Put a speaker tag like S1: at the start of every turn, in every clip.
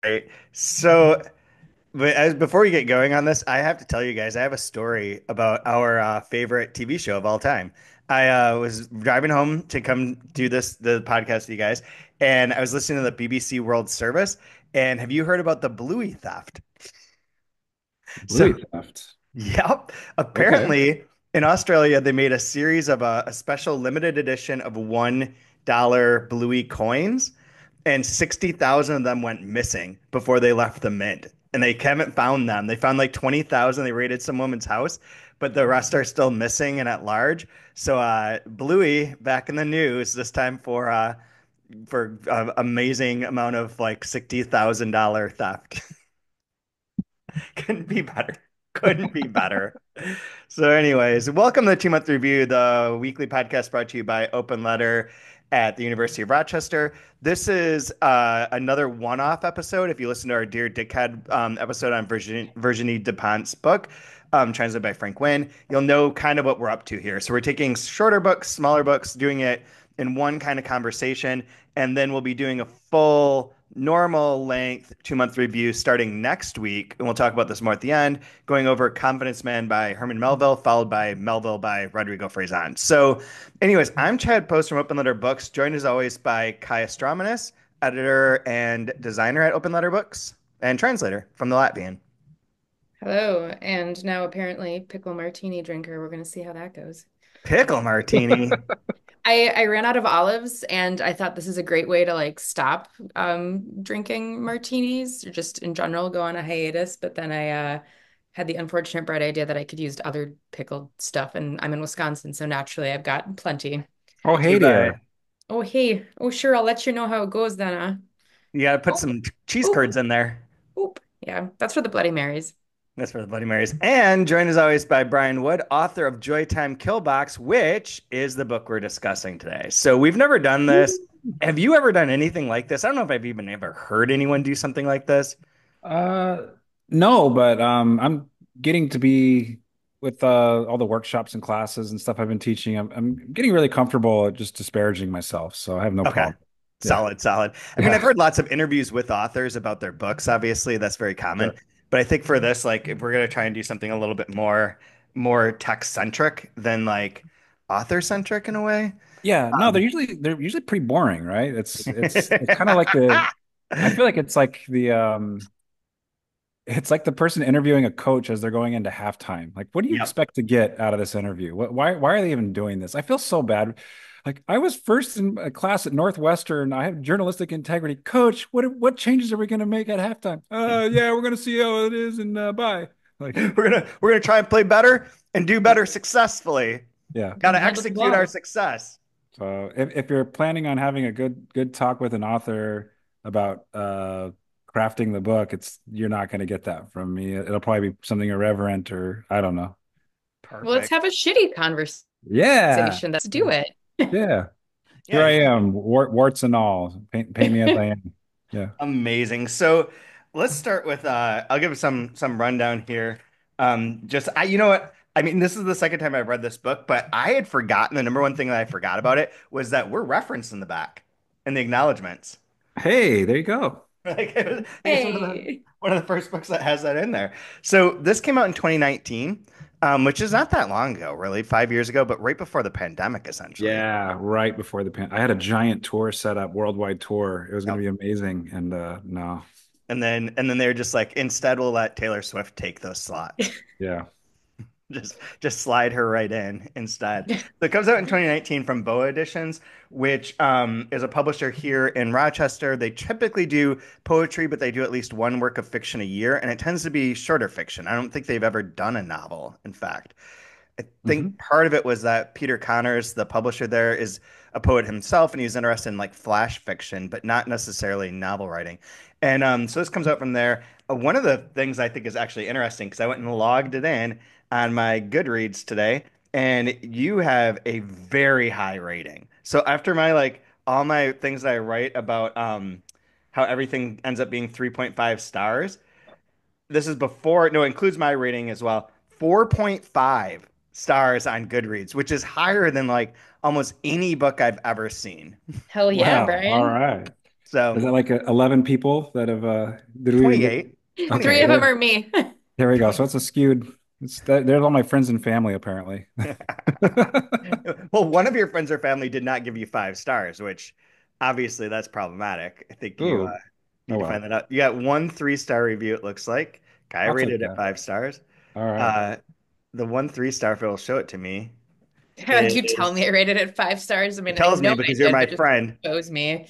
S1: Right. So, before we get going on this, I have to tell you guys, I have a story about our favorite TV show of all time. I was driving home to come do the podcast with you guys, and I was listening to the BBC World Service. And have you heard about the Bluey theft? So,
S2: Louis theft.
S1: yep.
S2: Okay.
S1: Apparently, in Australia, they made a series of a special limited edition of $1 Bluey coins, and 60,000 of them went missing before they left the mint. And they haven't found them. They found like 20,000. They raided some woman's house, but the rest are still missing and at large. So, Bluey back in the news this time for amazing amount of like $60,000 theft. Couldn't be better. Couldn't be better. So, anyways, welcome to the 2 Month Review, the weekly podcast brought to you by Open Letter at the University of Rochester. This is another one-off episode. If you listen to our Dear Dickhead episode on Virginie Dupint's book, translated by Frank Wynn, you'll know kind of what we're up to here. So we're taking shorter books, smaller books, doing it in one kind of conversation, and then we'll be doing a full normal length 2 month review starting next week. And we'll talk about this more at the end, going over Confidence Man by Herman Melville, followed by Melville by Rodrigo Frazan. So, anyways, I'm Chad Post from Open Letter Books, joined as always by Kai Stromanis, editor and designer at Open Letter Books, and translator from the Latvian.
S3: Hello, and now apparently pickle martini drinker. We're gonna see how that goes.
S1: Pickle Martini.
S3: I ran out of olives, and I thought this is a great way to like stop drinking martinis or just in general go on a hiatus. But then I had the unfortunate bright idea that I could use other pickled stuff, and I'm in Wisconsin, so naturally I've got plenty.
S2: Oh,
S1: Too
S2: hey
S1: bad.
S2: there.
S3: Oh hey, oh sure, I'll let you know how it goes then.
S1: You got to put
S3: Oop,
S1: some cheese
S3: oop,
S1: curds in there.
S3: oop. Yeah, that's for the Bloody Marys.
S1: That's for the Bloody Marys. And joined as always by Brian Wood, author of Joytime Killbox, which is the book we're discussing today. So we've never done this. Have you ever done anything like this? I don't know if I've even ever heard anyone do something like this.
S2: Uh, no, but I'm getting to be with all the workshops and classes and stuff I've been teaching. I'm getting really comfortable at just disparaging myself, so I have no
S1: Okay.
S2: problem. Yeah.
S1: Solid, solid. I mean, I've
S2: Yeah.
S1: heard lots of interviews with authors about their books, obviously. That's very common.
S2: Sure.
S1: But I think for this, like if we're gonna try and do something a little bit more text centric than like author centric in a way.
S2: Yeah, no,
S1: Um,
S2: they're usually pretty boring, right? It's kind of like the I feel like it's like the person interviewing a coach as they're going into halftime. Like, what do you
S1: Yep.
S2: expect to get out of this interview? Why are they even doing this? I feel so bad. Like, I was first in a class at Northwestern. I have journalistic integrity. Coach, what changes are we going to make at halftime? Yeah, we're going to see how it is and bye. Like,
S1: We're gonna try and play better and do better successfully.
S2: yeah.
S1: Got
S3: And
S1: to
S3: handle the
S1: execute our
S3: ball.
S1: success.
S2: So if you're planning on having a good talk with an author about crafting the book, it's you're not going to get that from me. It'll probably be something irreverent or I don't know.
S3: Well, let's
S1: Perfect.
S3: have a shitty conversation.
S2: Yeah.
S3: Let's do it.
S2: Yeah.
S1: Yeah,
S2: Here I am, warts and all. Paint me as I am. Yeah.
S1: amazing. So let's start with I'll give some rundown here. Just I you know what? I mean, this is the second time I've read this book, but I had forgotten the number one thing that I forgot about it was that we're referenced in the back in the acknowledgments.
S2: Hey, there you go.
S1: Like I think it's
S3: Hey.
S1: one of the first books that has that in there. So this came out in 2019, which is not that long ago, really, 5 years ago, but right before the pandemic, essentially.
S2: Yeah, right before the pan. I had a giant tour set up, worldwide tour. It was going to
S1: Yep.
S2: be amazing, and no.
S1: And then they're just like, instead, we'll let Taylor Swift take those slots.
S2: Yeah.
S1: Just slide her right in instead. So it comes out in 2019 from Boa Editions, which is a publisher here in Rochester. They typically do poetry, but they do at least one work of fiction a year, and it tends to be shorter fiction. I don't think they've ever done a novel, in fact. I think
S2: Hmm.
S1: part of it was that Peter Connors, the publisher there, is a poet himself, and he's interested in like flash fiction, but not necessarily novel writing. And so this comes out from there. One of the things I think is actually interesting because I went and logged it in on my Goodreads today, and you have a very high rating. So after my like all my things that I write about how everything ends up being 3.5 stars, this is before, no, it includes my rating as well. 4.5 stars on Goodreads, which is higher than like almost any book I've ever seen.
S3: Hell yeah,
S2: Wow. All
S3: Brian.
S2: right.
S1: So
S2: Is that like 11 people that have did we get
S1: 28,
S2: okay,
S3: Three of them
S1: 28.
S3: are me.
S2: there we go. So it's a skewed it's that there's all my friends and family apparently.
S1: Well, one of your friends or family did not give you 5 stars, which obviously that's problematic. I think you
S2: Ooh. Oh
S1: need to find
S2: well.
S1: that out. You got one 3-star review, it looks like. Kai
S2: I'll take
S1: rated it
S2: that.
S1: 5 stars.
S2: All right.
S1: Uh, the one 3-star, if it'll show it to me,
S3: You tell me
S1: is
S3: I rated it 5 stars. I
S1: it
S3: mean, I
S1: tells
S3: know
S1: me
S3: I
S1: because you're
S3: did,
S1: my
S3: but just
S1: friend.
S3: expose me.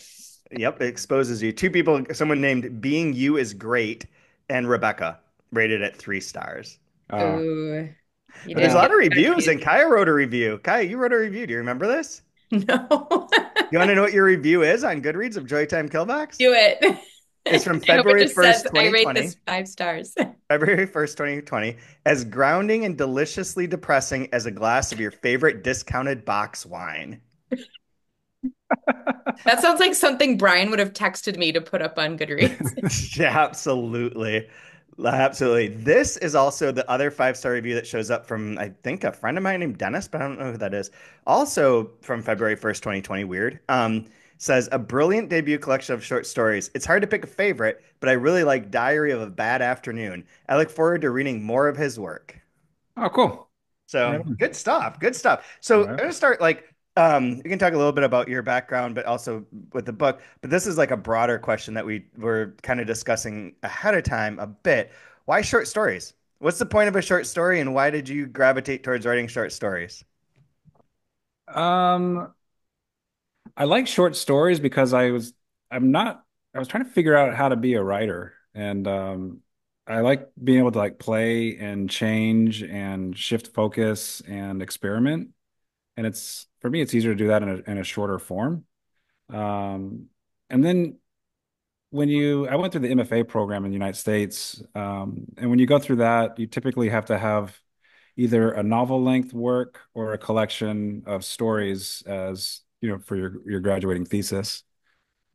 S1: Yep, it exposes you. Two people, someone named Being You is Great, and Rebecca rated it 3 stars.
S2: Uh
S3: Ooh, you
S1: But there's a
S3: didn't
S2: well,
S1: lot
S3: get
S1: of
S3: the good
S1: reviews,
S3: piece.
S1: and Kaya wrote a review. Kaya, you wrote a review. Do you remember this?
S3: No.
S1: You want to know what your review is on Goodreads of Joytime Killbox?
S3: Do it.
S1: It's from
S3: I hope it
S1: February
S3: just says
S1: 1st,
S3: I rate
S1: 2020.
S3: this 5 stars.
S1: February 1st, 2020. As grounding and deliciously depressing as a glass of your favorite discounted box wine.
S3: That sounds like something Brian would have texted me to put up on Goodreads.
S1: Yeah, absolutely. Absolutely. This is also the other 5-star review that shows up from, I think, a friend of mine named Dennis, but I don't know who that is. Also from February 1st, 2020. Weird. Says a brilliant debut collection of short stories. It's hard to pick a favorite, but I really like Diary of a Bad Afternoon. I look forward to reading more of his work.
S2: oh cool. Right
S1: So
S2: on.
S1: good stuff. Good stuff.
S2: All
S1: So I'm
S2: right.
S1: gonna start like you can talk a little bit about your background, but also with the book. But this is like a broader question that we were kind of discussing ahead of time a bit. Why short stories? What's the point of a short story, and why did you gravitate towards writing short stories?
S2: Um I like short stories because I'm not I was trying to figure out how to be a writer and I like being able to like play and change and shift focus and experiment and it's for me it's easier to do that in a shorter form. Um and then when you I went through the MFA program in the United States and when you go through that you typically have to have either a novel length work or a collection of stories as you know for your graduating thesis.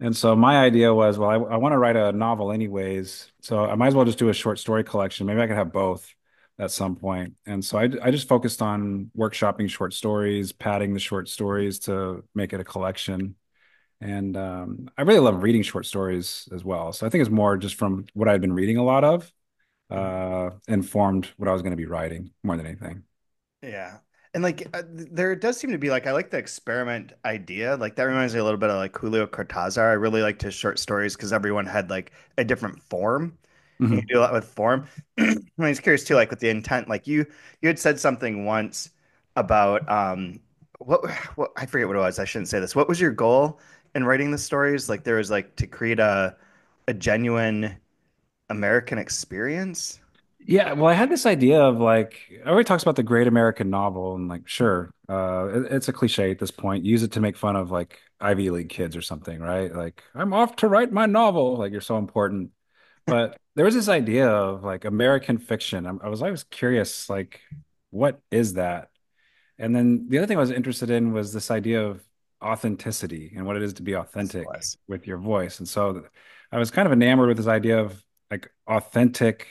S2: And so my idea was, well, I want to write a novel anyways, so I might as well just do a short story collection. Maybe I could have both at some point. And so I just focused on workshopping short stories, padding the short stories to make it a collection. And I really love reading short stories as well. So I think it's more just from what I've been reading a lot of, informed what I was going to be writing more than anything.
S1: Yeah. And like there does seem to be like I like the experiment idea. Like that reminds me a little bit of like Julio Cortázar. I really liked his short stories because everyone had like a different form. You can
S2: Mhm.
S1: do a lot with form. I was curious too, like with the intent. Like you had said something once about what I forget what it was. I shouldn't say this. What was your goal in writing the stories? Like there was like to create a genuine American experience.
S2: Yeah, well, I had this idea of like everybody talks about the great American novel, and like, sure, it's a cliche at this point. Use it to make fun of like Ivy League kids or something, right? Like, I'm off to write my novel. Like, you're so important. But there was this idea of like American fiction. I was always curious, like, what is that? And then the other thing I was interested in was this idea of authenticity and what it is to be
S1: Yes, it
S2: authentic
S1: was.
S2: with your voice. And so I was kind of enamored with this idea of like authentic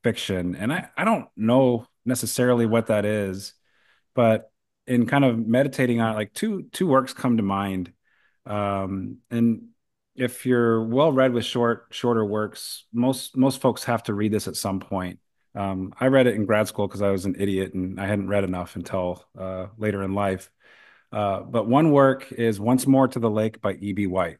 S2: fiction. And I don't know necessarily what that is, but in kind of meditating on it, like two works come to mind. And if you're well read with shorter works, most folks have to read this at some point. I read it in grad school because I was an idiot and I hadn't read enough until later in life. But one work is Once More to the Lake by E.B. White.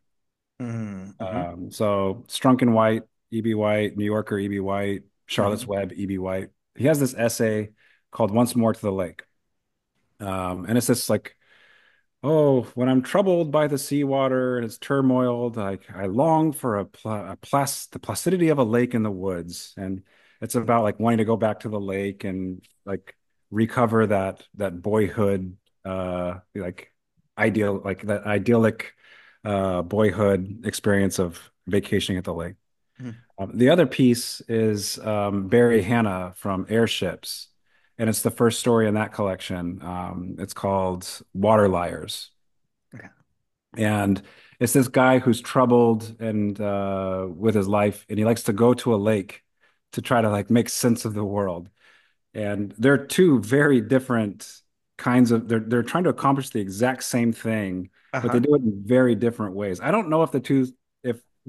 S1: Mm-hmm.
S2: So Strunk White, E.B. White, New Yorker, E.B. White, Charlotte's
S1: Hmm.
S2: Web, E.B. White. He has this essay called Once More to the Lake. And it's this like, oh, when I'm troubled by the seawater and it's turmoiled, I long for the placidity of a lake in the woods. And it's about like wanting to go back to the lake and like recover that boyhood, like like that idyllic boyhood experience of vacationing at the lake. The other piece is Barry Hannah from Airships, and it's the first story in that collection. It's called Water Liars,
S1: Okay.
S2: and it's this guy who's troubled and with his life, and he likes to go to a lake to try to like make sense of the world. And they're two very different kinds of they're trying to accomplish the exact same thing, but they
S1: Uh-huh.
S2: do it in very different ways. I don't know if the two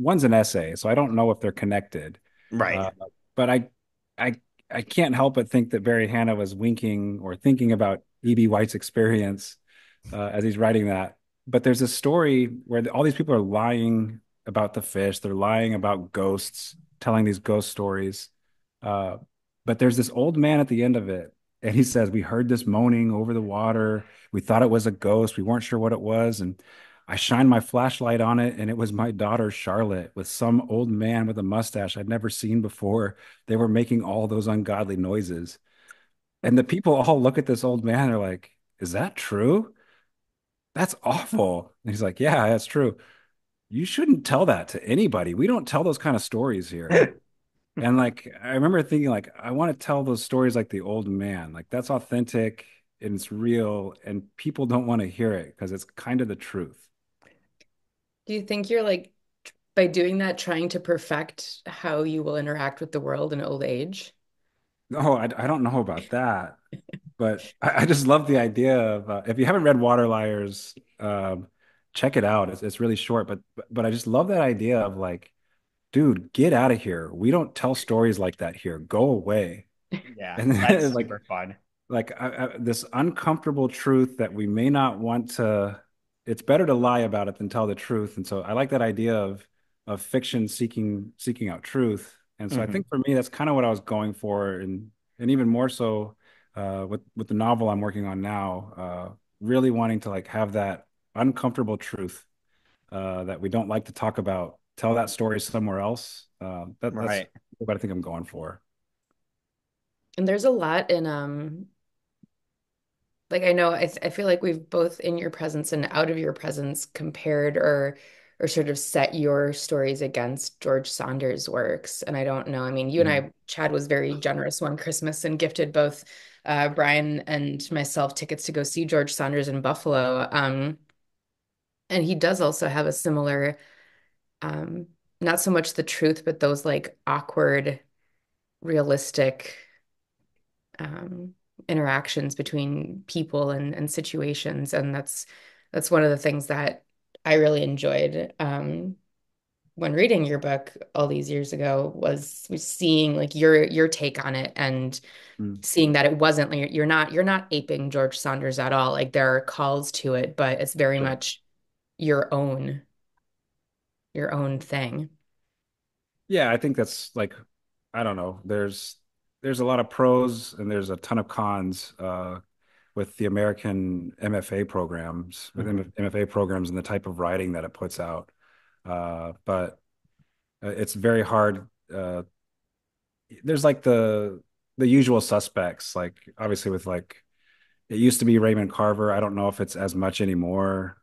S2: one's an essay, so I don't know if they're connected.
S1: Right.
S2: Uh, but I, I can't help but think that Barry Hannah was winking or thinking about E.B. White's experience as he's writing that. But there's a story where all these people are lying about the fish. They're lying about ghosts, telling these ghost stories. Uh, but there's this old man at the end of it, and he says, "We heard this moaning over the water. We thought it was a ghost. We weren't sure what it was, and." I shined my flashlight on it, and it was my daughter Charlotte with some old man with a mustache I'd never seen before. They were making all those ungodly noises. And the people all look at this old man. They're like, "Is that true? That's awful." And he's like, "Yeah, that's true. You shouldn't tell that to anybody. We don't tell those kind of stories here." And like, I remember thinking, like, I want to tell those stories like the old man. Like, that's authentic and it's real, and people don't want to hear it because it's kind of the truth.
S3: Do you think you're like by doing that trying to perfect how you will interact with the world in old age?
S2: No, I don't know about that. But I just love the idea of if you haven't read Water Liars, check it out. It's really short, but I just love that idea of like, dude, get out of here. We don't tell stories like that here. Go away.
S1: Yeah,
S2: And
S1: that's
S2: then,
S1: super fun.
S2: this uncomfortable truth that we may not want to, it's better to lie about it than tell the truth. And so I like that idea of fiction seeking out truth. And so I
S1: Hmm.
S2: think for me, that's kind of what I was going for, and even more so with the novel I'm working on now, really wanting to like have that uncomfortable truth that we don't like to talk about, tell that story somewhere else. That's
S1: Right.
S2: what I think I'm going for.
S3: And there's a lot in like I know I feel like we've both in your presence and out of your presence compared or sort of set your stories against George Saunders' works. And I don't know. I mean, you and
S2: Mhm.
S3: I, Chad was very generous one Christmas and gifted both Brian and myself tickets to go see George Saunders in Buffalo. And he does also have a similar, um, not so much the truth, but those like awkward, realistic um, interactions between people and situations. And that's one of the things that I really enjoyed when reading your book all these years ago was seeing like your take on it and
S2: Mm.
S3: seeing that it wasn't like you're not aping George Saunders at all. Like there are calls to it, but it's very
S2: Sure.
S3: much your own thing.
S2: Yeah, I think that's like, I don't know. There's a lot of pros and there's a ton of cons with the American MFA programs, with
S1: Hmm.
S2: MFA programs and the type of writing that it puts out. But it's very hard. There's like the usual suspects, like obviously with like it used to be Raymond Carver. I don't know if it's as much anymore.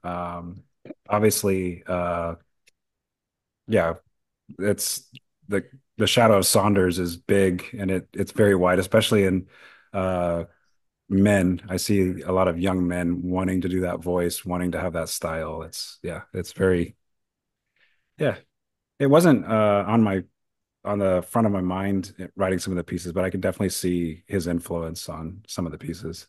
S2: Obviously, yeah, it's the the shadow of Saunders is big and it's very wide, especially in uh men. I see a lot of young men wanting to do that voice, wanting to have that style. It's yeah, it's very yeah. It wasn't on the front of my mind writing some of the pieces, but I can definitely see his influence on some of the pieces.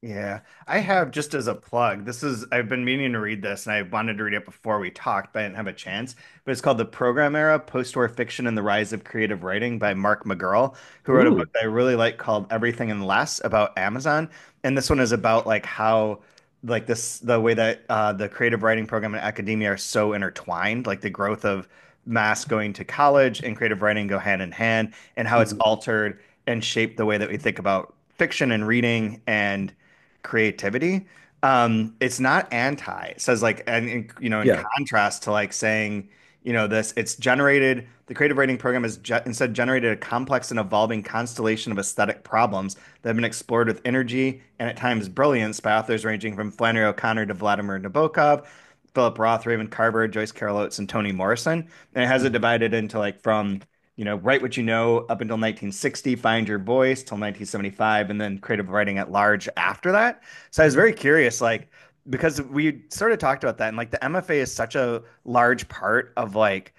S1: Yeah, I have just as a plug. I've been meaning to read this and I wanted to read it before we talked, but I didn't have a chance. But it's called The Program Era: Post-War Fiction and the Rise of Creative Writing by Mark McGurl, who wrote a book
S2: Ooh,
S1: that I really like called Everything and Less about Amazon. And this one is about like how like the way that the creative writing program and academia are so intertwined, like the growth of mass going to college and creative writing go hand in hand, and how it's
S2: mhm.
S1: altered and shaped the way that we think about fiction and reading and creativity. It's not anti. It says like, and in
S2: Yeah,
S1: contrast to like saying, it's generated. The creative writing program has instead generated a complex and evolving constellation of aesthetic problems that have been explored with energy and at times brilliance by authors ranging from Flannery O'Connor to Vladimir Nabokov, Philip Roth, Raymond Carver, Joyce Carol Oates, and Toni Morrison. And it has it
S2: mhm.
S1: divided into like from write what you know up until 1960, find your voice till 1975, and then creative writing at large after that. So I was very curious, like, because we sort of talked about that, and like the MFA is such a large part of like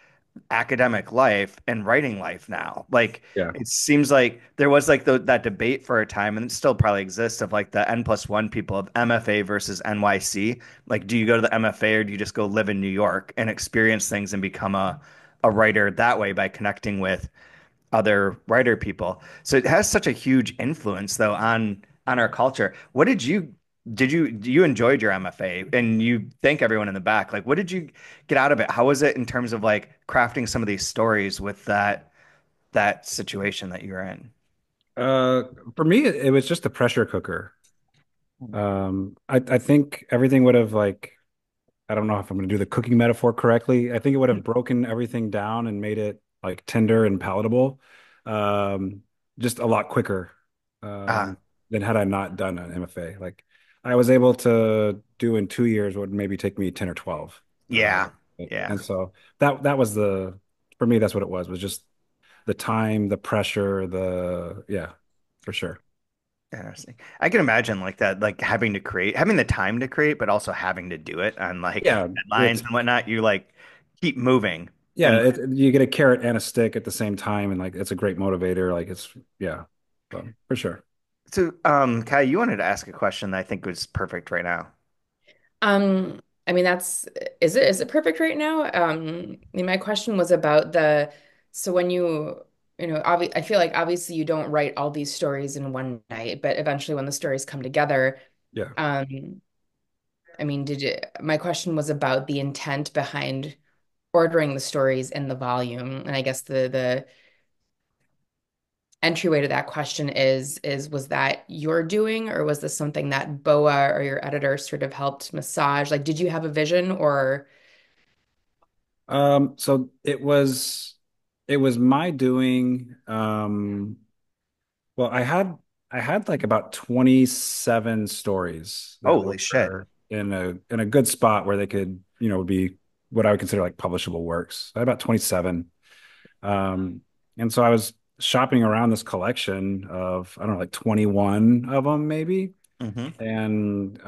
S1: academic life and writing life now. Like,
S2: Yeah.
S1: it seems like there was like that debate for a time, and it still probably exists of like the N+1 people of MFA versus NYC. Like, do you go to the MFA or do you just go live in New York and experience things and become a writer that way by connecting with other writer people. So it has such a huge influence though on our culture. What did you enjoyed your MFA and you thank everyone in the back. Like what did you get out of it? How was it in terms of like crafting some of these stories with that situation that you were in?
S2: Uh, for me, it was just a pressure cooker. I think everything would have like I don't know if I'm going to do the cooking metaphor correctly. I think it would have broken everything down and made it like tender and palatable, um, just a lot quicker
S1: Ah,
S2: than had I not done an MFA. Like I was able to do in 2 years what would maybe take me 10 or 12.
S1: yeah. Yeah.
S2: And so that was the for me that's what it was just the time, the pressure, the yeah, for sure.
S1: Interesting. I can imagine like that, like having the time to create, but also having to do it on like
S2: Yeah,
S1: deadlines and whatnot. You like keep moving. And
S2: you get a carrot and a stick at the same time, and like it's a great motivator. Like it's yeah, so, for sure.
S1: so, Kai, you wanted to ask a question that I think was perfect right now.
S3: I mean, is it perfect right now? I mean, my question was about so when I feel like obviously you don't write all these stories in one night, but eventually when the stories come together,
S2: Yeah.
S3: um, I mean, my question was about the intent behind ordering the stories in the volume. And I guess the entryway to that question is was that your doing, or was this something that Boa or your editor sort of helped massage? Like, did you have a vision or
S2: So it was my doing. Well, I had like about 27 stories that
S1: Holy shit.
S2: were in a good spot where they could, be what I would consider like publishable works. I had about 27. And so I was shopping around this collection of, I don't know, like 21 of them maybe.
S1: Hmm.
S2: And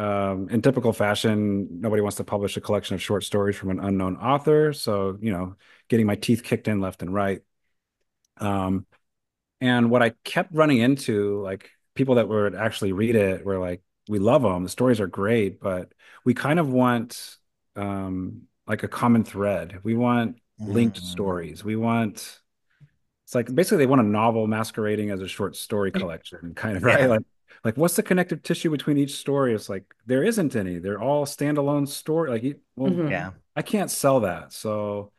S2: in typical fashion, nobody wants to publish a collection of short stories from an unknown author. So, getting my teeth kicked in left and right. Um, and what I kept running into, like people that would actually read it were like, we love them. The stories are great, but we kind of want like a common thread. We want linked stories. We want it's like basically they want a novel masquerading as a short story collection, kind of, right?
S1: Yeah.
S2: Like what's the connective tissue between each story? It's like there isn't any. They're all standalone story. Like, well,
S3: Mhm.
S1: Yeah.
S2: I can't sell that. So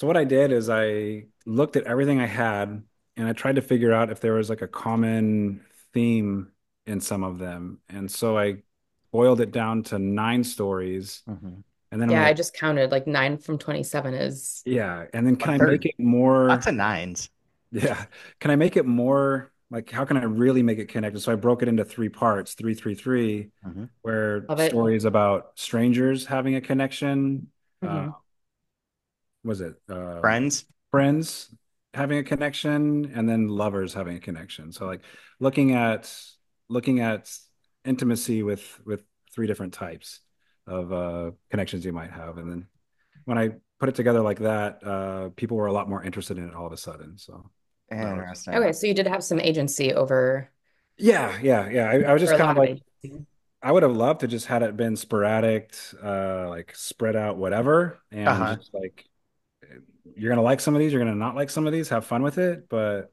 S2: what I did is I looked at everything I had and I tried to figure out if there was like a common theme in some of them. And so I boiled it down to 9 stories.
S1: Hmm.
S2: And then I'm
S3: Yeah, I
S2: like,
S3: just counted like 9 from 27 is
S2: yeah. And then can
S1: One
S2: I make
S1: third.
S2: it
S1: Lots
S2: more
S1: of nines.
S2: Yeah. Can I make it more like how can I really make it connected? So I broke it into 3 parts, 333,
S1: Hmm.
S2: where
S3: love it.
S2: stories about strangers having a connection.
S3: Hmm.
S2: Was it
S1: Friends.
S2: friends having a connection and then lovers having a connection. So like looking at looking at intimacy with 3 different types of connections you might have. And then when I put it together like that, people were a lot more interested in it all of a sudden. So that was
S1: Interesting.
S3: Okay, so you did have some agency over
S2: yeah. I was
S3: or
S2: just
S3: a
S2: kind of
S3: lot of
S2: like,
S3: agency.
S2: I would have loved to just had it been sporadic, like spread out, whatever, and
S1: Uh-huh.
S2: just like you're gonna like some of these, you're gonna not like some of these, have fun with it. But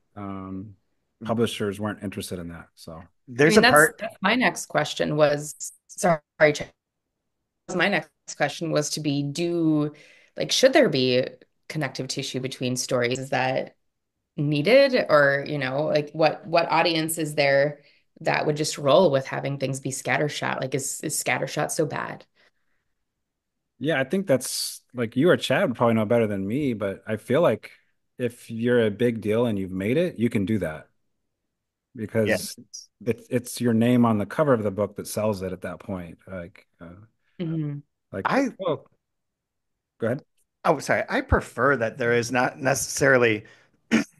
S2: publishers weren't interested in that. So
S3: I
S1: There's
S3: mean,
S1: a
S3: that's
S1: part.
S3: that's my next question was Chad. My next question was to be like should there be connective tissue between stories? Is that needed, or like what audience is there that would just roll with having things be scattershot? Like is scattershot so bad?
S2: yeah, I think that's like you or Chad would probably know better than me, but I feel like if you're a big deal and you've made it, you can do that
S1: Yeah.
S2: because it's your name on the cover of the book that sells it at that point.
S3: Hmm.
S2: Like,
S1: I
S2: well, go ahead.
S1: Oh, sorry. I prefer that there is not necessarily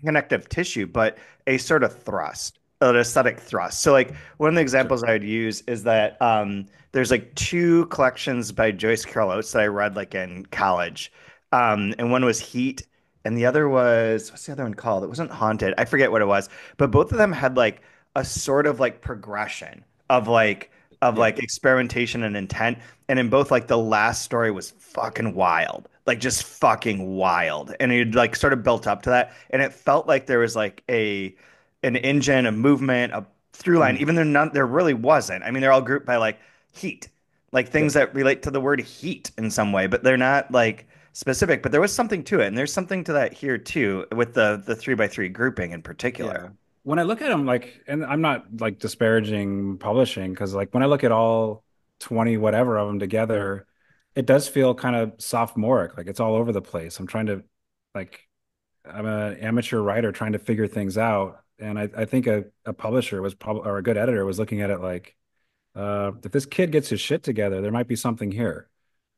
S1: connective tissue, but a sort of thrust, an aesthetic thrust. So, like one of the
S2: Sure.
S1: examples I would use is that there's like two collections by Joyce Carol Oates that I read like in college, and one was Heat, and the other was what's the other one called? It wasn't Haunted. I forget what it was, but both of them had like a sort of like progression of
S2: Yeah.
S1: experimentation and intent, and in both like the last story was fucking wild. like just fucking wild. And it like sort of built up to that. And it felt like there was like an engine, a movement, a through line,
S2: Mm.
S1: even though none there really wasn't. I mean, they're all grouped by like heat, like
S2: Yeah.
S1: things that relate to the word heat in some way, but they're not like specific. But there was something to it, and there's something to that here too, with the three by three grouping in particular.
S2: Yeah. When I look at them, like, and I'm not like disparaging publishing because, like, when I look at all 20 whatever of them together, it does feel kind of sophomoric. Like, it's all over the place. Like, I'm an amateur writer trying to figure things out. And I think a publisher was probably, or a good editor was looking at it like, if this kid gets his shit together, there might be something here.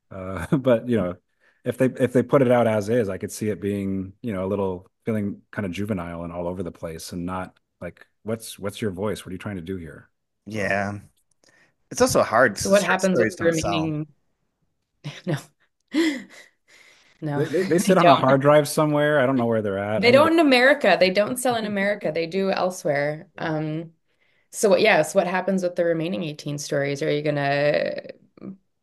S2: But if they put it out as is, I could see it being, a little feeling kind of juvenile and all over the place and not like what's your voice? What are you trying to do here? So
S1: Yeah, it's also hard.
S3: So what
S1: Short
S3: happens with
S1: stories
S3: the
S1: don't sell.
S3: remaining? No, no,
S2: they
S3: they
S2: sit on a
S3: don't.
S2: hard drive somewhere. I don't know where they're at. I
S3: They
S2: need to
S3: don't in America. They don't sell in America. They do elsewhere. So what, yeah, so what happens with the remaining 18 stories? Are you gonna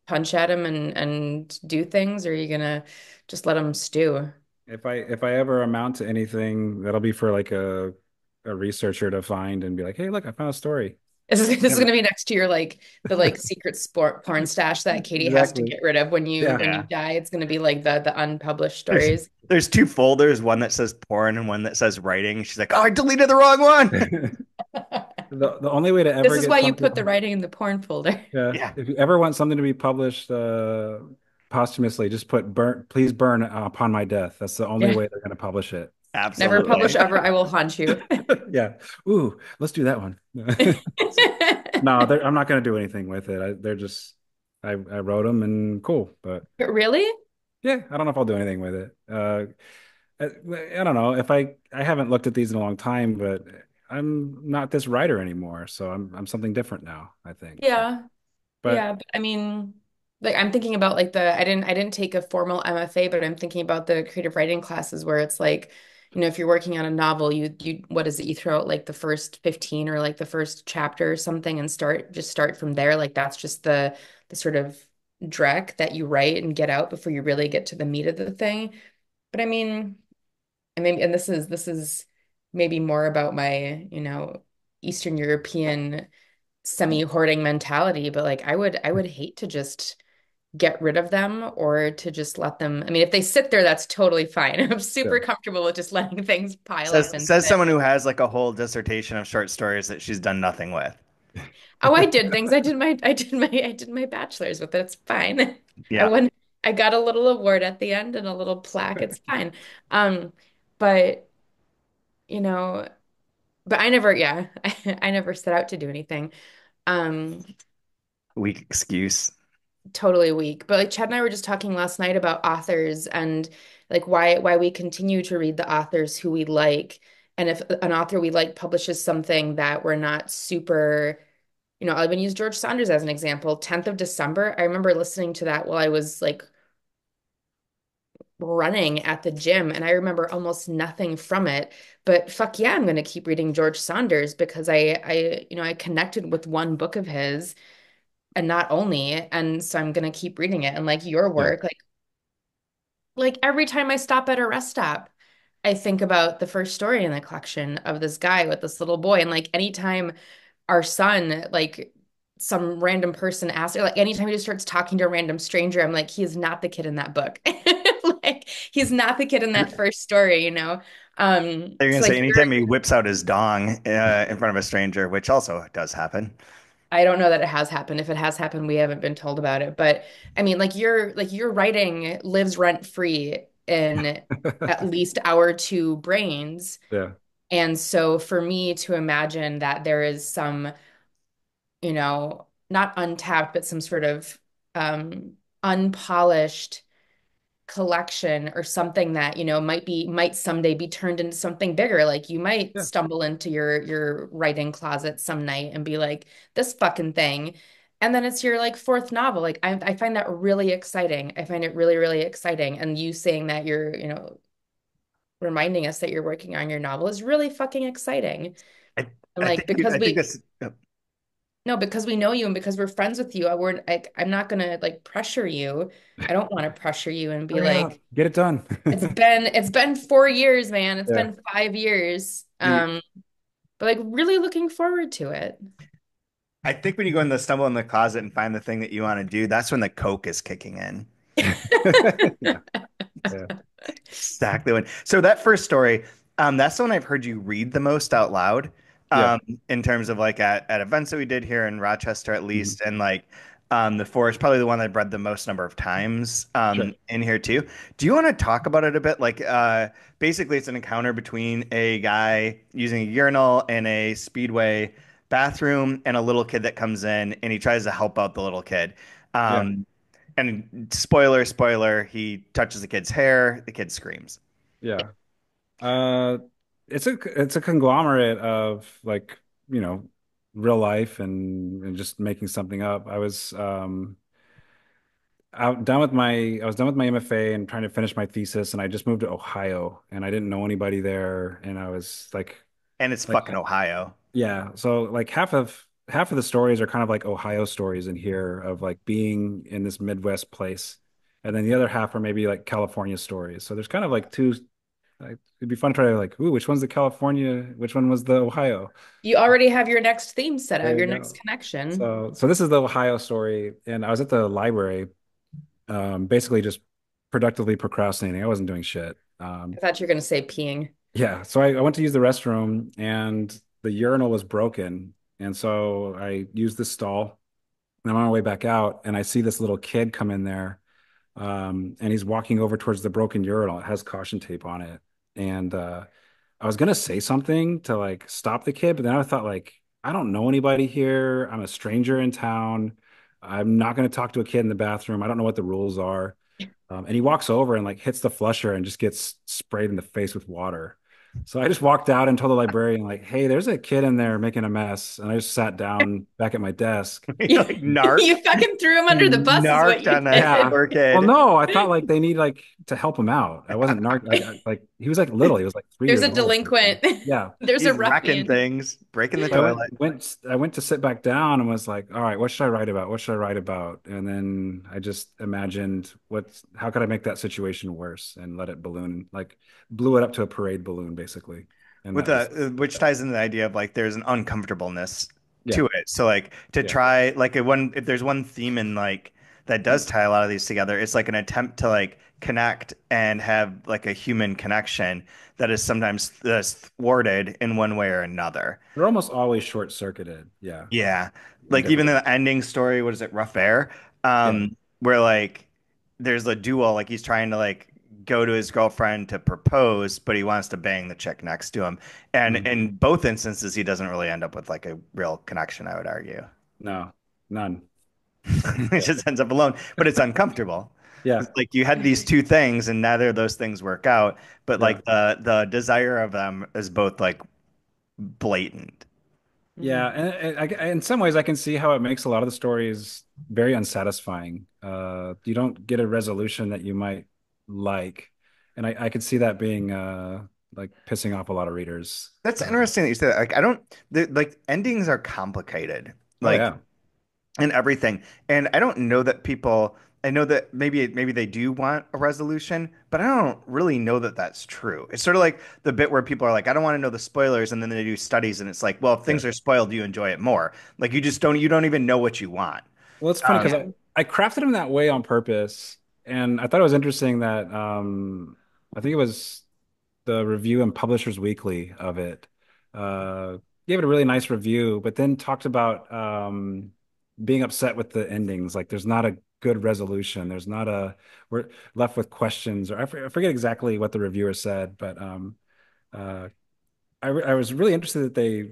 S3: punch at them and do things, or are you gonna just let them stew?
S2: if I ever amount to anything, that'll be for like a researcher to find and be like, hey, look, I found a story.
S3: This is
S2: Yeah,
S3: gonna be next to your like the like secret sport porn stash that Katie has to
S2: exactly.
S3: get rid of
S2: Yeah.
S3: when you
S1: Yeah.
S3: die. It's gonna be like the unpublished
S1: There's
S3: stories.
S1: there's two folders, one that says porn and one that says writing. She's like, "Oh, I deleted the wrong one."
S2: The only way to
S3: This
S2: ever
S3: is
S2: get
S3: why you put the
S2: something,
S3: writing in the porn folder.
S2: yeah,
S1: Yeah,
S2: if you ever want something to be published posthumously, just put burn, please burn upon my death. That's the only
S3: Yeah.
S2: way they're going to publish it.
S3: Never publish
S1: absolutely.
S3: ever. I will haunt you.
S2: Yeah. Ooh, let's do that one. No, I'm not going to do anything with it. They're just, I wrote them and cool. But
S3: Really?
S2: yeah, I don't know if I'll do anything with it. I don't know if I haven't looked at these in a long time, but I'm not this writer anymore. So I'm something different now, I think. So,
S3: Yeah.
S2: but
S3: Yeah, but I mean, like I'm thinking about like the I didn't take a formal MFA, but I'm thinking about the creative writing classes where it's like, if you're working on a novel, you what is it? You throw out like the first 15 or like the first chapter or something and start from there. Like that's just the sort of dreck that you write and get out before you really get to the meat of the thing. But I mean, and this is maybe more about my, Eastern European semi-hoarding mentality, but like I would hate to just get rid of them or to just let them. I mean, if they sit there, that's totally fine. I'm super
S2: yeah.
S3: comfortable with just letting things pile up
S1: Says
S3: and
S1: says
S3: sit.
S1: someone who has like a whole dissertation of short stories that she's done nothing with.
S3: Oh, I did things. I did my bachelor's with it. It's fine. I
S1: Yeah,
S3: won I got a little award at the end and a little plaque. It's fine. Um, but you know, but I never, yeah, I never set out to do anything. Um,
S1: weak excuse.
S3: Totally weak. But like Chad and I were just talking last night about authors and like why we continue to read the authors who we like. And if an author we like publishes something that we're not super, I'll even use George Saunders as an example. 10th of December, I remember listening to that while I was like running at the gym and I remember almost nothing from it. But fuck yeah, I'm gonna keep reading George Saunders because I connected with one book of his and not only, and so I'm gonna keep reading it. And like your
S2: Yeah.
S3: work, like every time I stop at a rest stop, I think about the first story in the collection of this guy with this little boy. And like anytime our son, like some random person asks, or like anytime he just starts talking to a random stranger, I'm like, he is not the kid in that book. Like he's not the kid in that first story.
S1: They're gonna
S3: So
S1: say
S3: like
S1: anytime he whips out his dong in front of a stranger, which also does happen.
S3: I don't know that it has happened. If it has happened, we haven't been told about it. But I mean, like your writing lives rent free in at least our two brains.
S2: Yeah.
S3: And so for me to imagine that there is some, not untapped, but some sort of unpolished collection or something that might someday be turned into something bigger, like you might
S2: Yeah.
S3: stumble into your writing closet some night and be like this fucking thing, and then it's your like fourth novel. Like I find that really exciting. I find it really really exciting, and you saying that you're reminding us that you're working on your novel is really fucking exciting.
S1: I,
S3: And
S1: I
S3: like
S1: think
S3: because
S1: I think
S3: we
S1: that's
S3: No, because we know you and because we're friends with you, we're like, I'm not gonna like pressure you. I don't want to pressure you and be
S2: Hurry up,
S3: like,
S2: get it done.
S3: it's been 4 years, man. It's
S2: Yeah.
S3: been 5 years.
S1: The
S3: But like really looking forward to it.
S1: I think when you go in the stumble in the closet and find the thing that you want to do, that's when the Coke is kicking in.
S2: Yeah. Yeah.
S1: Exactly when. So that first story, that's the one I've heard you read the most out loud,
S2: Yeah.
S1: in terms of like at events that we did here in Rochester, at
S2: Mhm.
S1: least, and like the four is probably the one I've read the most number of times
S2: Sure.
S1: in here too. Do you want to talk about it a bit? Like, basically, it's an encounter between a guy using a urinal in a speedway bathroom and a little kid that comes in, and he tries to help out the little kid.
S2: Yeah.
S1: Um, and spoiler, spoiler, he touches the kid's hair, the kid screams.
S2: Yeah. Uh, it's a conglomerate of like, you know, real life and just making something up. I was done with my MFA and trying to finish my thesis, and I just moved to Ohio, and I didn't know anybody there, and I was
S1: And it's
S2: like
S1: fucking Ohio.
S2: yeah, so like half of the stories are kind of like Ohio stories in here of like being in this Midwest place, and then the other half are maybe like California stories. So there's kind of like two. Like, it'd be fun to try to like, ooh, which one's the California? Which one was the Ohio?
S3: You already have your next theme set
S2: There
S3: out,
S2: you
S3: your next
S2: go.
S3: connection.
S2: So this is the Ohio story, and I was at the library, basically just productively procrastinating. I wasn't doing shit.
S3: I thought you were gonna say peeing.
S2: Yeah, so I went to use the restroom, and the urinal was broken, and so I used the stall, and I'm on my way back out, and I see this little kid come in there, and he's walking over towards the broken urinal. It has caution tape on it, and I was gonna say something to like stop the kid, but then I thought like I don't know anybody here. I'm a stranger in town. I'm not gonna talk to a kid in the bathroom. I don't know what the rules are. And he walks over and like hits the flusher and just gets sprayed in the face with water. So I just walked out and told the librarian like, "Hey, there's a kid in there making a mess." And I just sat down back at my desk.
S1: You like
S3: You
S1: narked.
S3: fucking threw him under the
S1: You
S3: bus, is what
S1: narked
S3: you
S1: on that
S3: did.
S2: Yeah.
S1: poor
S2: Well,
S1: kid.
S2: no, I thought like they need like to help him out. I wasn't narc like he was like little. He was like three
S3: There's
S2: years
S3: a
S2: old.
S3: delinquent.
S2: Yeah.
S3: There's a
S1: He's wrecking
S3: ruffian.
S1: things, breaking the
S2: So
S1: toilet.
S2: I went to sit back down and was like, all right, what should I write about? What should I write about? And then I just imagined how could I make that situation worse and let it balloon, like blew it up to a parade balloon, basically. And
S1: With
S2: that was
S1: the which ties into the idea of like there's an uncomfortableness
S2: yeah,
S1: to it. So like to
S2: yeah.
S1: try like if there's one theme in like that does tie a lot of these together, it's like an attempt to like connect and have like a human connection that is sometimes that's thwarted in one way or another.
S2: They're almost always short circuited. Yeah,
S1: Yeah.
S2: in
S1: Like even
S2: different.
S1: the ending story, what is it, Rough Air?
S2: Yeah.
S1: Where like there's a duel, like he's trying to like go to his girlfriend to propose, but he wants to bang the chick next to him. And
S2: Mhm.
S1: in both instances, he doesn't really end up with like a real connection, I would argue.
S2: No, none.
S1: He
S2: Yeah.
S1: just ends up alone, but it's uncomfortable.
S2: Yeah.
S1: It's like you had these two things and neither of those things work out, but
S2: Yeah.
S1: like the desire of them is both like blatant.
S2: Yeah,
S3: Mhm.
S2: in some ways, I can see how it makes a lot of the stories very unsatisfying. You don't get a resolution that you might like, and I could see that being like pissing off a lot of readers.
S1: That's interesting that you said that. Like I don't like endings are complicated.
S2: Oh
S1: Like
S2: yeah,
S1: and everything. And I don't know that people, I know that maybe they do want a resolution, but I don't really know that that's true. It's sort of like the bit where people are like, I don't want to know the spoilers, and then they do studies, and it's like, well, if
S2: yeah.
S1: things are spoiled, you enjoy it more. Like you don't even know what you want.
S2: Well, it's funny
S1: Um,
S2: because
S3: Yeah.
S2: I crafted them that way on purpose, and I thought it was interesting that I think it was the Review and Publishers Weekly of it. Uh, Gave it a really nice review, but then talked about being upset with the endings. Like, there's not a good resolution. We're left with questions, or I forget exactly what the reviewer said, but uh, I was really interested that they,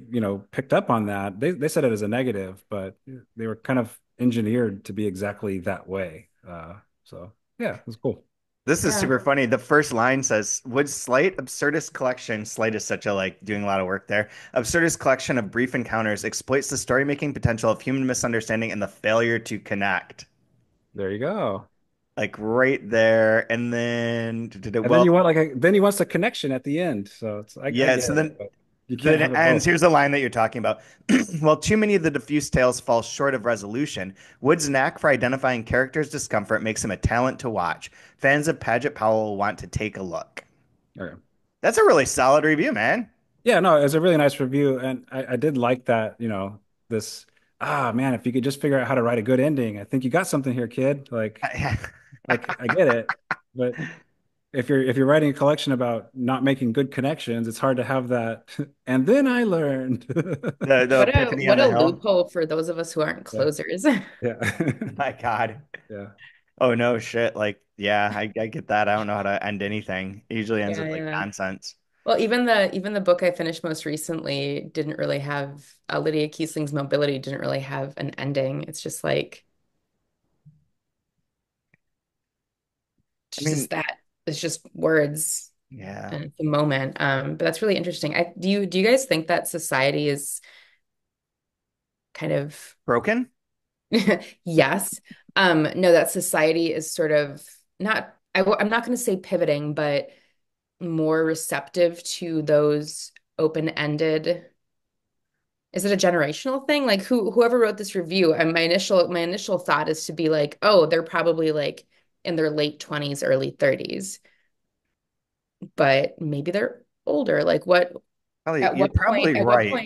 S2: picked up on that. They said it as a negative, but they were kind of engineered to be exactly that way. So yeah, it was cool.
S1: this is
S3: Yeah.
S1: super funny. The first line says, "Would Slight Absurdist collection, Slight is such a like doing a lot of work there. Absurdist collection of brief encounters exploits the story-making potential of human misunderstanding and the failure to connect."
S2: There you go.
S1: Like right there. And then,
S2: And then
S1: well,
S2: then he wants a connection at the end. So I
S1: yeah.
S2: get
S1: So
S2: it.
S1: then,
S2: But. You can't
S1: Then it
S2: have it
S1: ends.
S2: both.
S1: Here's the line that you're talking about. While too many of the diffuse tales fall short of resolution, Wood's knack for identifying characters' discomfort makes him a talent to watch. Fans of Paget Powell will want to take a look.
S2: Okay.
S1: That's a really solid review, man.
S2: Yeah, no, it was a really nice review, and I did like that. This man, if you could just figure out how to write a good ending, I think you got something here, kid. Like I get it, but if you're writing a collection about not making good connections, it's hard to have that. And then I learned.
S1: The epiphany on
S3: What a
S1: the hill.
S3: loophole for those of us who aren't
S2: Yeah,
S3: closers.
S2: yeah,
S1: My God.
S2: yeah,
S1: Oh no, shit. Like, yeah, I get that. I don't know how to end anything. It usually ends
S3: Yeah,
S1: with like
S3: yeah.
S1: nonsense.
S3: Well, even the book I finished most recently didn't really have Lydia Kiesling's Mobility didn't really have an ending. It's just like
S1: I
S3: it's
S1: mean,
S3: just that it's just words
S1: yeah,
S3: and it's a moment. But that's really interesting. Do you guys think that society is kind of
S1: broken.
S3: yes. No, that society is sort of not I'm not going to say pivoting, but more receptive to those open-ended. Is it a generational thing? Like whoever wrote this review, and my initial thought is to be like, oh, they're probably like in their late 20s, early 30s, but maybe they're older. Like
S1: Probably,
S3: at
S1: you're
S3: what point
S1: probably right.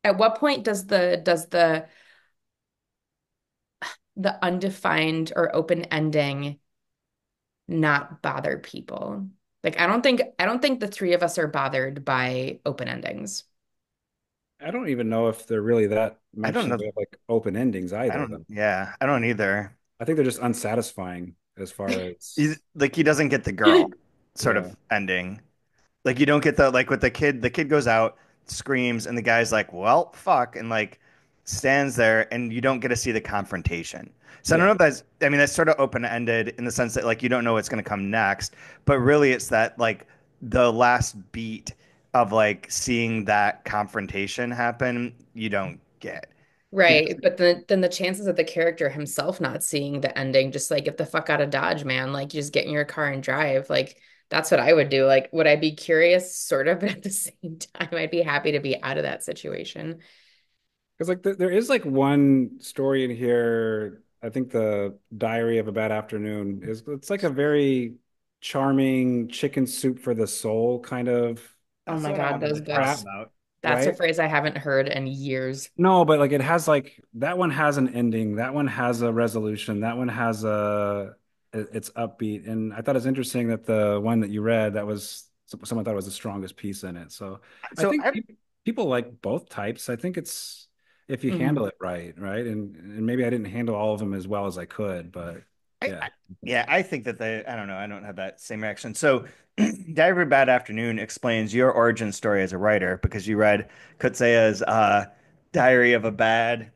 S3: at what point does the undefined or open ending not bother people? Like I don't think the three of us are bothered by open endings.
S2: I don't even know if they're really that
S1: I
S2: much
S1: don't
S2: in the
S1: know.
S2: way of like open endings
S1: I
S2: either,
S1: don't.
S2: though.
S1: Yeah, I don't either.
S2: I think they're just unsatisfying as far as
S1: Like he doesn't get the girl sort
S2: yeah,
S1: of ending. Like you don't get the like with the kid goes out, screams, and the guy's like, "Well, fuck," and like stands there, and you don't get to see the confrontation. So I don't
S2: yeah.
S1: know if that's. I mean, that's sort of open ended in the sense that like you don't know what's going to come next, but really it's that like the last beat of like seeing that confrontation happen, you don't get. He
S3: Right,
S1: doesn't.
S3: but then the chances of the character himself not seeing the ending, just like get the fuck out of Dodge, man. Like you just get in your car and drive. Like that's what I would do. Like would I be curious? Sort of, but at the same time, I'd be happy to be out of that situation.
S2: Because like there is like one story in here. I think the Diary of a Bad Afternoon is it's like a very charming chicken soup for the soul kind of
S3: Oh
S1: That's the
S3: my
S1: one I
S3: God,
S1: wanted
S3: those
S1: to talk
S2: crap,
S3: books.
S1: about.
S3: That's a
S2: right?
S3: phrase I haven't heard in years.
S2: No, but like it has like that one has an ending, that one has a resolution, that one has it's upbeat. And I thought it's interesting that the one that you read that was someone thought it was the strongest piece in it. So I
S1: So
S2: think
S1: I
S2: people like both types. I think it's if you handle
S3: Mhm.
S2: it right, right? And maybe I didn't handle all of them as well as I could, but yeah.
S1: yeah, I think that I don't know, I don't have that same reaction. So, Diary of a Bad Afternoon explains your origin story as a writer because you read Kutseya's Diary of a Bad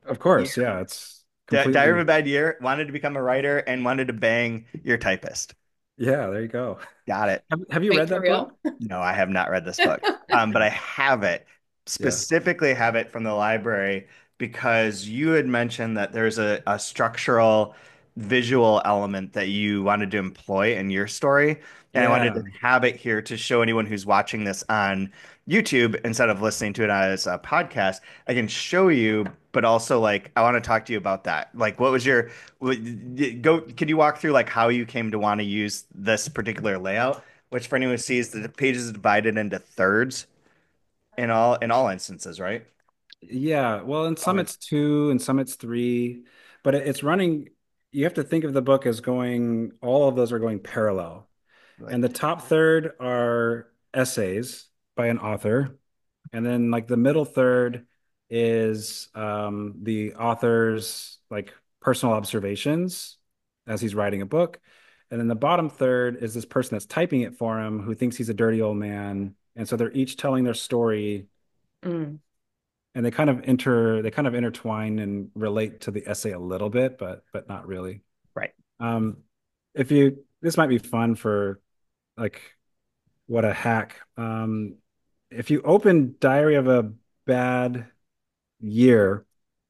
S2: Of
S1: Year.
S2: course, yeah, it's
S1: Diary of
S2: completely
S1: a Bad Year, wanted to become a writer and wanted to bang your typist.
S2: yeah, there you go.
S1: Got it.
S2: Have you
S3: Wait,
S2: read
S3: for
S2: that book?
S3: real?
S1: No, I have not read this book, but I have it,
S2: Yeah.
S1: specifically have it from the library because you had mentioned that there's a structural visual element that you wanted to employ in your story. And I wanted
S2: Yeah.
S1: to have it here to show anyone who's watching this on YouTube instead of listening to it as a podcast. I can show you, but also like I want to talk to you about that. Like, what was your go? Could you walk through like how you came to want to use this particular layout? Which for anyone who sees the page is divided into thirds in all instances, right?
S2: Yeah, well, in some
S1: Always
S2: it's two, and some it's three, but it's running. You have to think of the book as going, all of those are going parallel.
S1: like
S2: And the top third are essays by an author. And then, like, the middle third is the author's like personal observations as he's writing a book. And then the bottom third is this person that's typing it for him who thinks he's a dirty old man. And so they're each telling their story
S3: Mm.
S2: and they kind of intertwine and relate to the essay a little bit, but not really.
S1: right.
S2: Um, if you this might be fun for like what a hack. If you open Diary of a Bad Year,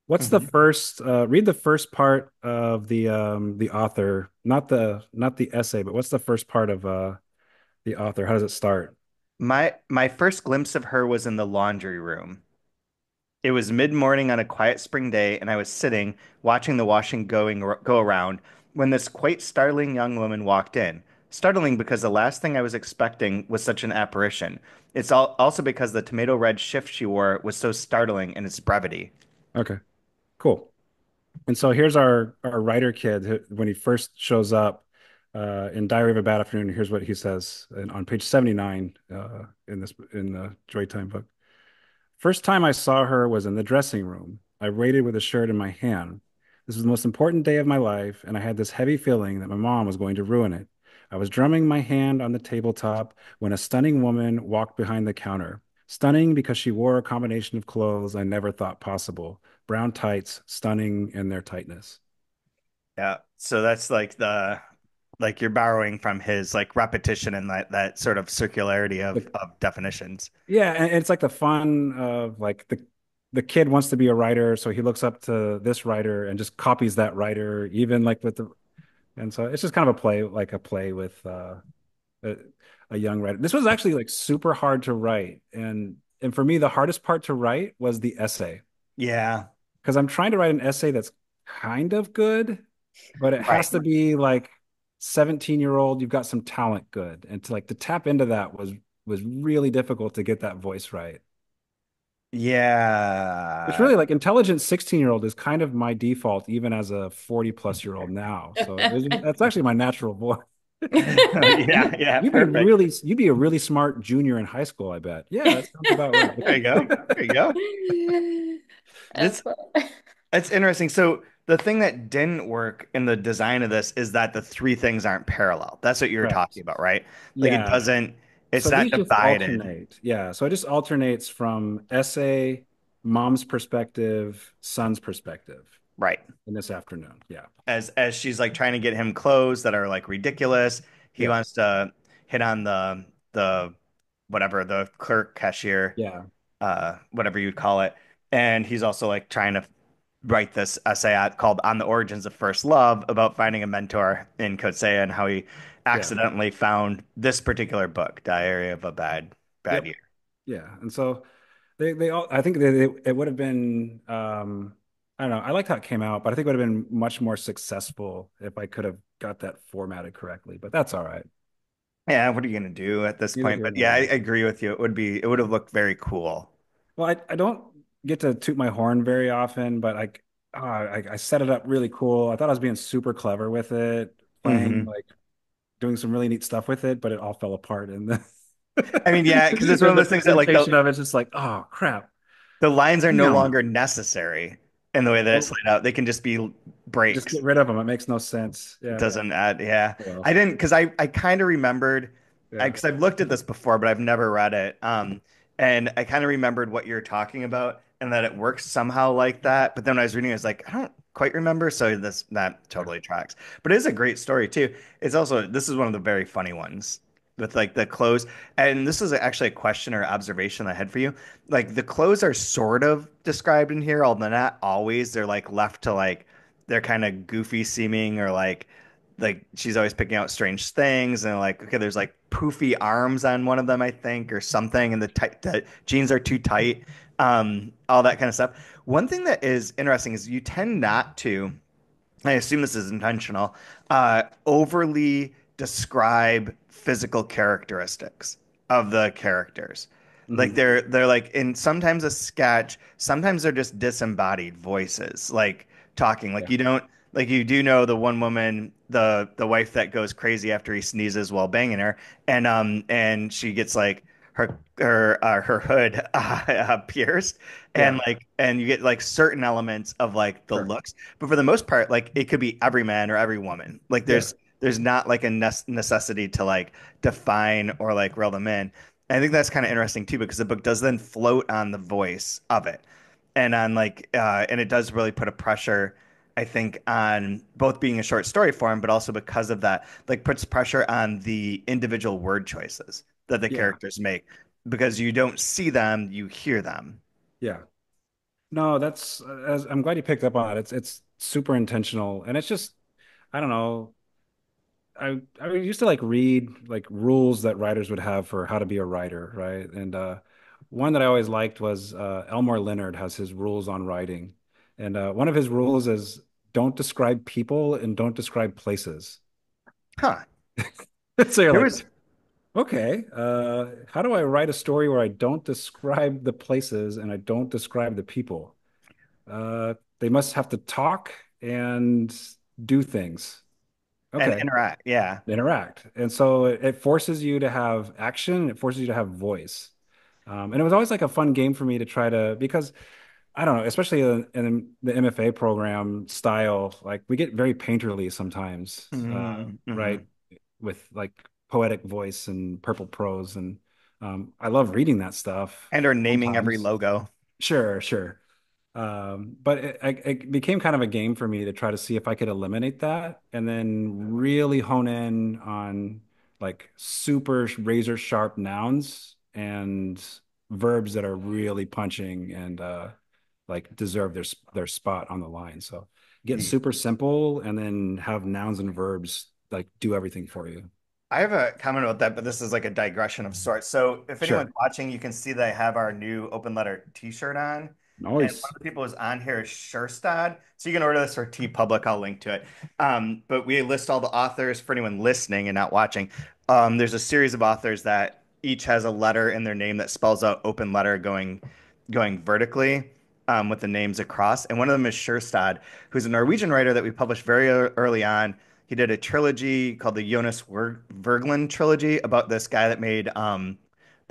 S2: what's the
S1: Mhm.
S2: first read the first part of the author, not the essay, but what's the first part of the author? How does it start?
S1: My first glimpse of her was in the laundry room. It was mid-morning on a quiet spring day, and I was sitting watching the washing go around when this quite startling young woman walked in. Startling because the last thing I was expecting was such an apparition. Also because the tomato red shift she wore was so startling in its brevity.
S2: Okay, cool. And so here's our writer kid when he first shows up in Diary of a Bad Afternoon. Here's what he says on page 79 in the Joytime book. First time I saw her was in the dressing room. I waited with a shirt in my hand. This was the most important day of my life, and I had this heavy feeling that my mom was going to ruin it. I was drumming my hand on the tabletop when a stunning woman walked behind the counter. Stunning because she wore a combination of clothes I never thought possible. Brown tights, stunning in their tightness.
S1: Yeah. So that's like you're borrowing from his like repetition and that sort of circularity
S2: The
S1: of definitions.
S2: Yeah, and it's like the fun of like the kid wants to be a writer, so he looks up to this writer and just copies that writer, even like with the and so it's just kind of a play, like a play with a, a young writer. This was actually like super hard to write, and for me, the hardest part to write was the essay
S1: Yeah.
S2: because I'm trying to write an essay that's kind of good, but it
S1: Right.
S2: has to be like 17-year-old, you've got some talent good, and to tap into that was really difficult to get that voice right. It's
S1: Yeah.
S2: really like intelligent 16-year-old is kind of my default, even as a 40 plus year old now. So that's actually my natural voice.
S1: Yeah, yeah, perfect.
S2: You'd be a really smart junior in high school, I bet. Yeah, that sounds about right.
S1: There you go. There you go.
S3: That's
S1: This It's interesting. So the thing that didn't work in the design of this is that the three things aren't parallel. That's what you were talking
S2: Correct.
S1: about, right? Like it
S2: Yeah.
S1: doesn't, it's
S2: So
S1: not
S2: these just
S1: divided.
S2: alternate. Yeah. So it just alternates from essay, mom's perspective, son's perspective
S1: Right.
S2: in this afternoon. Yeah.
S1: As she's like trying to get him clothes that are like ridiculous. He
S2: Yeah.
S1: wants to hit on the whatever, the clerk, cashier,
S2: Yeah.
S1: whatever you'd call it. And he's also like trying to write this essay called On the Origins of First Love about finding a mentor in Kotseya and how he
S2: Yeah.
S1: accidentally found this particular book, Diary of a Bad
S2: Yep.
S1: Year.
S2: Yeah. And so they all, I think it would have been, I don't know. I liked how it came out, but I think it would have been much more successful if I could have got that formatted correctly, but that's all right.
S1: Yeah, what are you gonna do at this
S2: Neither
S1: point?
S2: here
S1: But
S2: nor
S1: yeah, I
S2: there.
S1: agree with you. It would have looked very cool.
S2: Well, I don't get to toot my horn very often, but I set it up really cool. I thought I was being super clever with it, playing
S1: Hmm.
S2: like doing some really neat stuff with it, but it all fell apart. And the,
S1: I mean, yeah, because it's one of
S2: the
S1: those things that like
S2: presentation of it's just like, oh crap.
S1: the lines are no
S2: Damn.
S1: longer necessary in the way that it's
S2: Nope.
S1: laid out. They can just be
S2: Just get
S1: breaks.
S2: rid of them. It makes no sense.
S1: It
S2: Yeah.
S1: doesn't add, yeah.
S2: Well,
S1: I didn't because I kind of remembered
S2: yeah.
S1: because I've looked at this before, but I've never read it. And I kind of remembered what you're talking about and that it works somehow like that. But then when I was reading, I was like, I don't quite remember. So this that
S2: Yeah.
S1: totally tracks. But it is a great story too. It's also this is one of the very funny ones with like the clothes. And this is actually a question or observation I had for you. Like the clothes are sort of described in here, although not always. They're like left to like they're kind of goofy seeming or like she's always picking out strange things and like okay there's like poofy arms on one of them I think or something and the jeans are too tight, all that kind of stuff. One thing that is interesting is you tend not to, I assume this is intentional, overly describe physical characteristics of the characters. Like
S2: Hmm.
S1: they're like in sometimes a sketch, sometimes they're just disembodied voices, like talking. Like
S2: Yeah.
S1: you don't like you do know the one woman, the wife that goes crazy after he sneezes while banging her, and she gets like her hood pierced, and
S2: Yeah.
S1: like and you get like certain elements of like the
S2: Sure.
S1: looks, but for the most part, like it could be every man or every woman. Like
S2: Yeah.
S1: there's not like a necessity to like define or like reel them in. And I think that's kind of interesting too because the book does then float on the voice of it, and on like and it does really put a pressure. I think on both being a short story form, but also because of that, like puts pressure on the individual word choices that the
S2: Yeah.
S1: characters make because you don't see them, you hear them.
S2: Yeah. No, I'm glad you picked up on it. It's super intentional, and it's just I don't know. I used to like read like rules that writers would have for how to be a writer, right? And one that I always liked was Elmore Leonard has his rules on writing, and one of his rules is don't describe people and don't describe places.
S1: Huh.
S2: So you're
S1: There
S2: like,
S1: was
S2: okay, how do I write a story where I don't describe the places and I don't describe the people? They must have to talk and do things.
S1: and
S2: Okay.
S1: interact. Yeah.
S2: Interact. And so it forces you to have action, it forces you to have voice. And it was always like a fun game for me to try to, because I don't know, especially in the MFA program style, like we get very painterly sometimes,
S1: Mm-hmm.
S2: right? With like poetic voice and purple prose. And I love reading that stuff
S1: And are naming every
S2: sometimes.
S1: logo.
S2: Sure, sure. But it became kind of a game for me to try to see if I could eliminate that and then really hone in on like super razor sharp nouns and verbs that are really punching and like deserve their spot on the line. So get
S1: Yeah.
S2: super simple and then have nouns and verbs like do everything for you.
S1: I have a comment about that, but this is like a digression of sorts. So, if anyone's
S2: Sure.
S1: watching, you can see that I have our new open letter T-shirt on, and one
S2: Nice.
S1: of the people who's on here is Sherstad. So you can order this for T Public. I'll link to it. But we list all the authors for anyone listening and not watching. There's a series of authors that each has a letter in their name that spells out open letter going vertically. With the names across, and one of them is Sherstad, who's a Norwegian writer that we published very early on. He did a trilogy called the Jonas Verglen trilogy about this guy that made a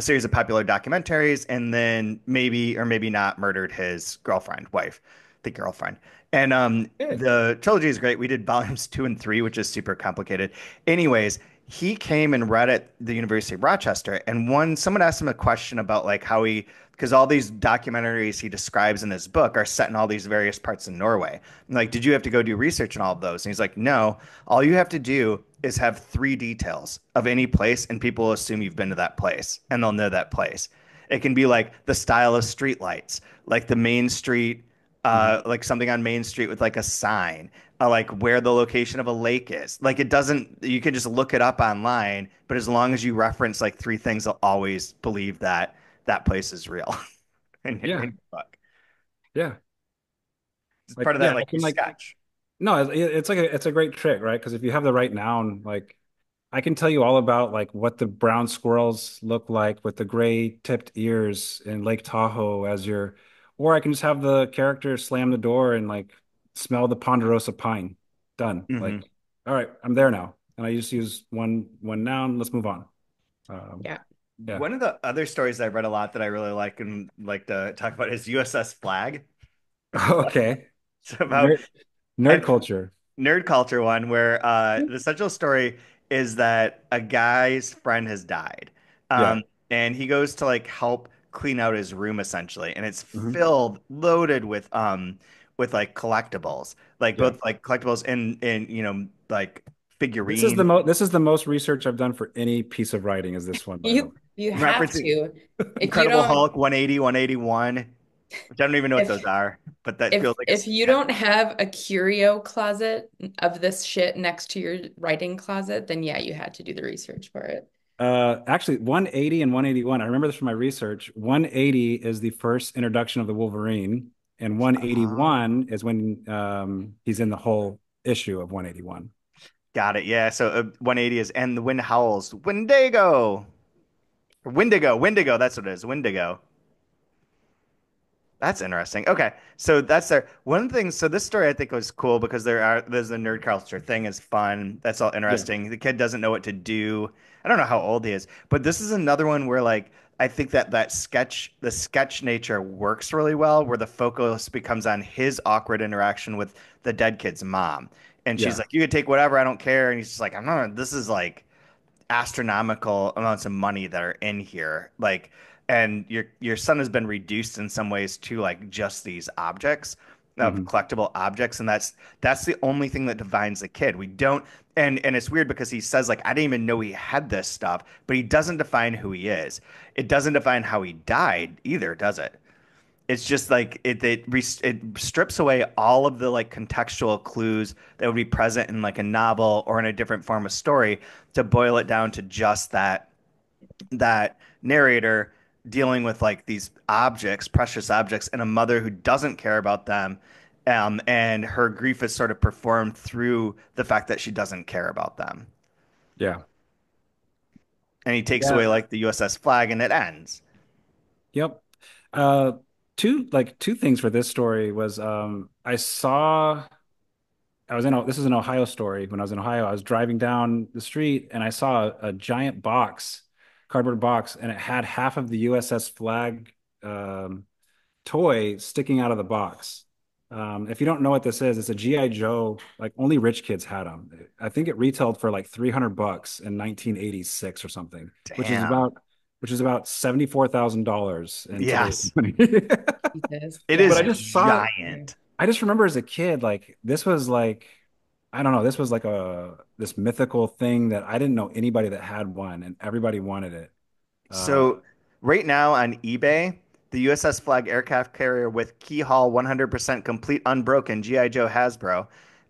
S1: series of popular documentaries and then maybe or maybe not murdered his girlfriend, wife, the girlfriend. And
S2: Okay.
S1: the trilogy is great. We did volumes two and three, which is super complicated. Anyways, he came and read at the University of Rochester, and someone asked him a question about like how he because all these documentaries he describes in his book are set in all these various parts of Norway. I'm like, did you have to go do research on all of those? And he's like, no, all you have to do is have three details of any place, and people will assume you've been to that place and they'll know that place. It can be like the style of streetlights, like the main street,
S2: Mhm.
S1: like something on Main Street with like a sign, like where the location of a lake is. Like it doesn't, you can just look it up online, but as long as you reference like three things, they'll always believe that that place is real in
S2: Yeah.
S1: your book.
S2: Yeah.
S1: It's
S2: Like,
S1: part of
S2: yeah,
S1: that,
S2: I
S1: like you
S2: can like
S1: sketch.
S2: no, it's like it's a great trick, right? Because if you have the right noun, like I can tell you all about like what the brown squirrels look like with the gray tipped ears in Lake Tahoe as your, or I can just have the character slam the door and like smell the ponderosa pine. Done.
S1: Hmm.
S2: Like, all right, I'm there now. And I just use one noun. Let's move on. Um,
S3: Yeah.
S2: yeah.
S1: One of the other stories I read a lot that I really like and like to talk about is USS Flag.
S2: Okay.
S1: It's about
S2: Nerd, nerd
S1: and
S2: culture.
S1: nerd culture one where the central story is that a guy's friend has died.
S2: Yeah.
S1: Um, and he goes to like help clean out his room essentially, and it's
S2: Hmm.
S1: loaded with like collectibles, like
S2: Yeah.
S1: both like collectibles and like
S2: This is the
S1: figurines
S2: most this is the most research I've done for any piece of writing is this one, by the way.
S3: You have
S1: referencing
S3: to. If you
S1: Incredible
S3: don't
S1: Hulk 180, 181, which I don't even know what
S3: if
S1: those are, but that feels like a
S3: if you don't have a curio closet of this shit next to your writing closet, then yeah, you had to do the research for it.
S2: Actually, 180 and 181. I remember this from my research. 180 is the first introduction of the Wolverine, and
S1: Ah,
S2: 181 is when he's in the whole issue of 181.
S1: got it. Yeah. So 180 is and the wind howls. Wendigo. Or Wendigo. Wendigo. That's what it is. Wendigo. That's interesting. Okay, so that's there. One thing. So this story I think was cool because there's the nerd culture thing is fun. That's all
S2: Yeah,
S1: interesting. The kid doesn't know what to do. I don't know how old he is, but this is another one where like I think the sketch nature works really well, where the focus becomes on his awkward interaction with the dead kid's mom, and she's
S2: yeah.
S1: like, "You can take whatever, I don't care," and he's just like, "I'm not. This is like." Astronomical amounts of money that are in here. Like, and your son has been reduced in some ways to like just these objects of
S2: Hmm.
S1: collectible objects, and that's the only thing that defines the kid. We don't, and it's weird because he says like I didn't even know he had this stuff, but he doesn't define who he is. It doesn't define how he died either, does it? it's just like it strips away all of the like contextual clues that would be present in like a novel or in a different form of story to boil it down to just that narrator dealing with like these objects, precious objects, and a mother who doesn't care about them. And her grief is sort of performed through the fact that she doesn't care about them.
S2: Yeah.
S1: And he takes
S2: Yeah.
S1: away like the USS Flag and it ends.
S2: Yep. Uh, two things for this story was this is an Ohio story. When I was in Ohio, I was driving down the street and I saw a giant box, cardboard box, and it had half of the USS Flag um, toy sticking out of the box. If you don't know what this is, it's a GI Joe. Like only rich kids had them. I think it retailed for like $300 in 1986 or something,
S1: Damn.
S2: which is about $74,000 in today's
S1: Yes.
S2: money.
S3: Jesus.
S1: It
S3: Yeah.
S2: But
S1: is
S2: I just saw it.
S1: giant.
S2: I just remember as a kid, like this was like I don't know, this was like a this mythical thing that I didn't know anybody that had one, and everybody wanted it. Uh,
S1: So right now on eBay, the USS Flag aircraft carrier with key haul 100% complete unbroken GI Joe Hasbro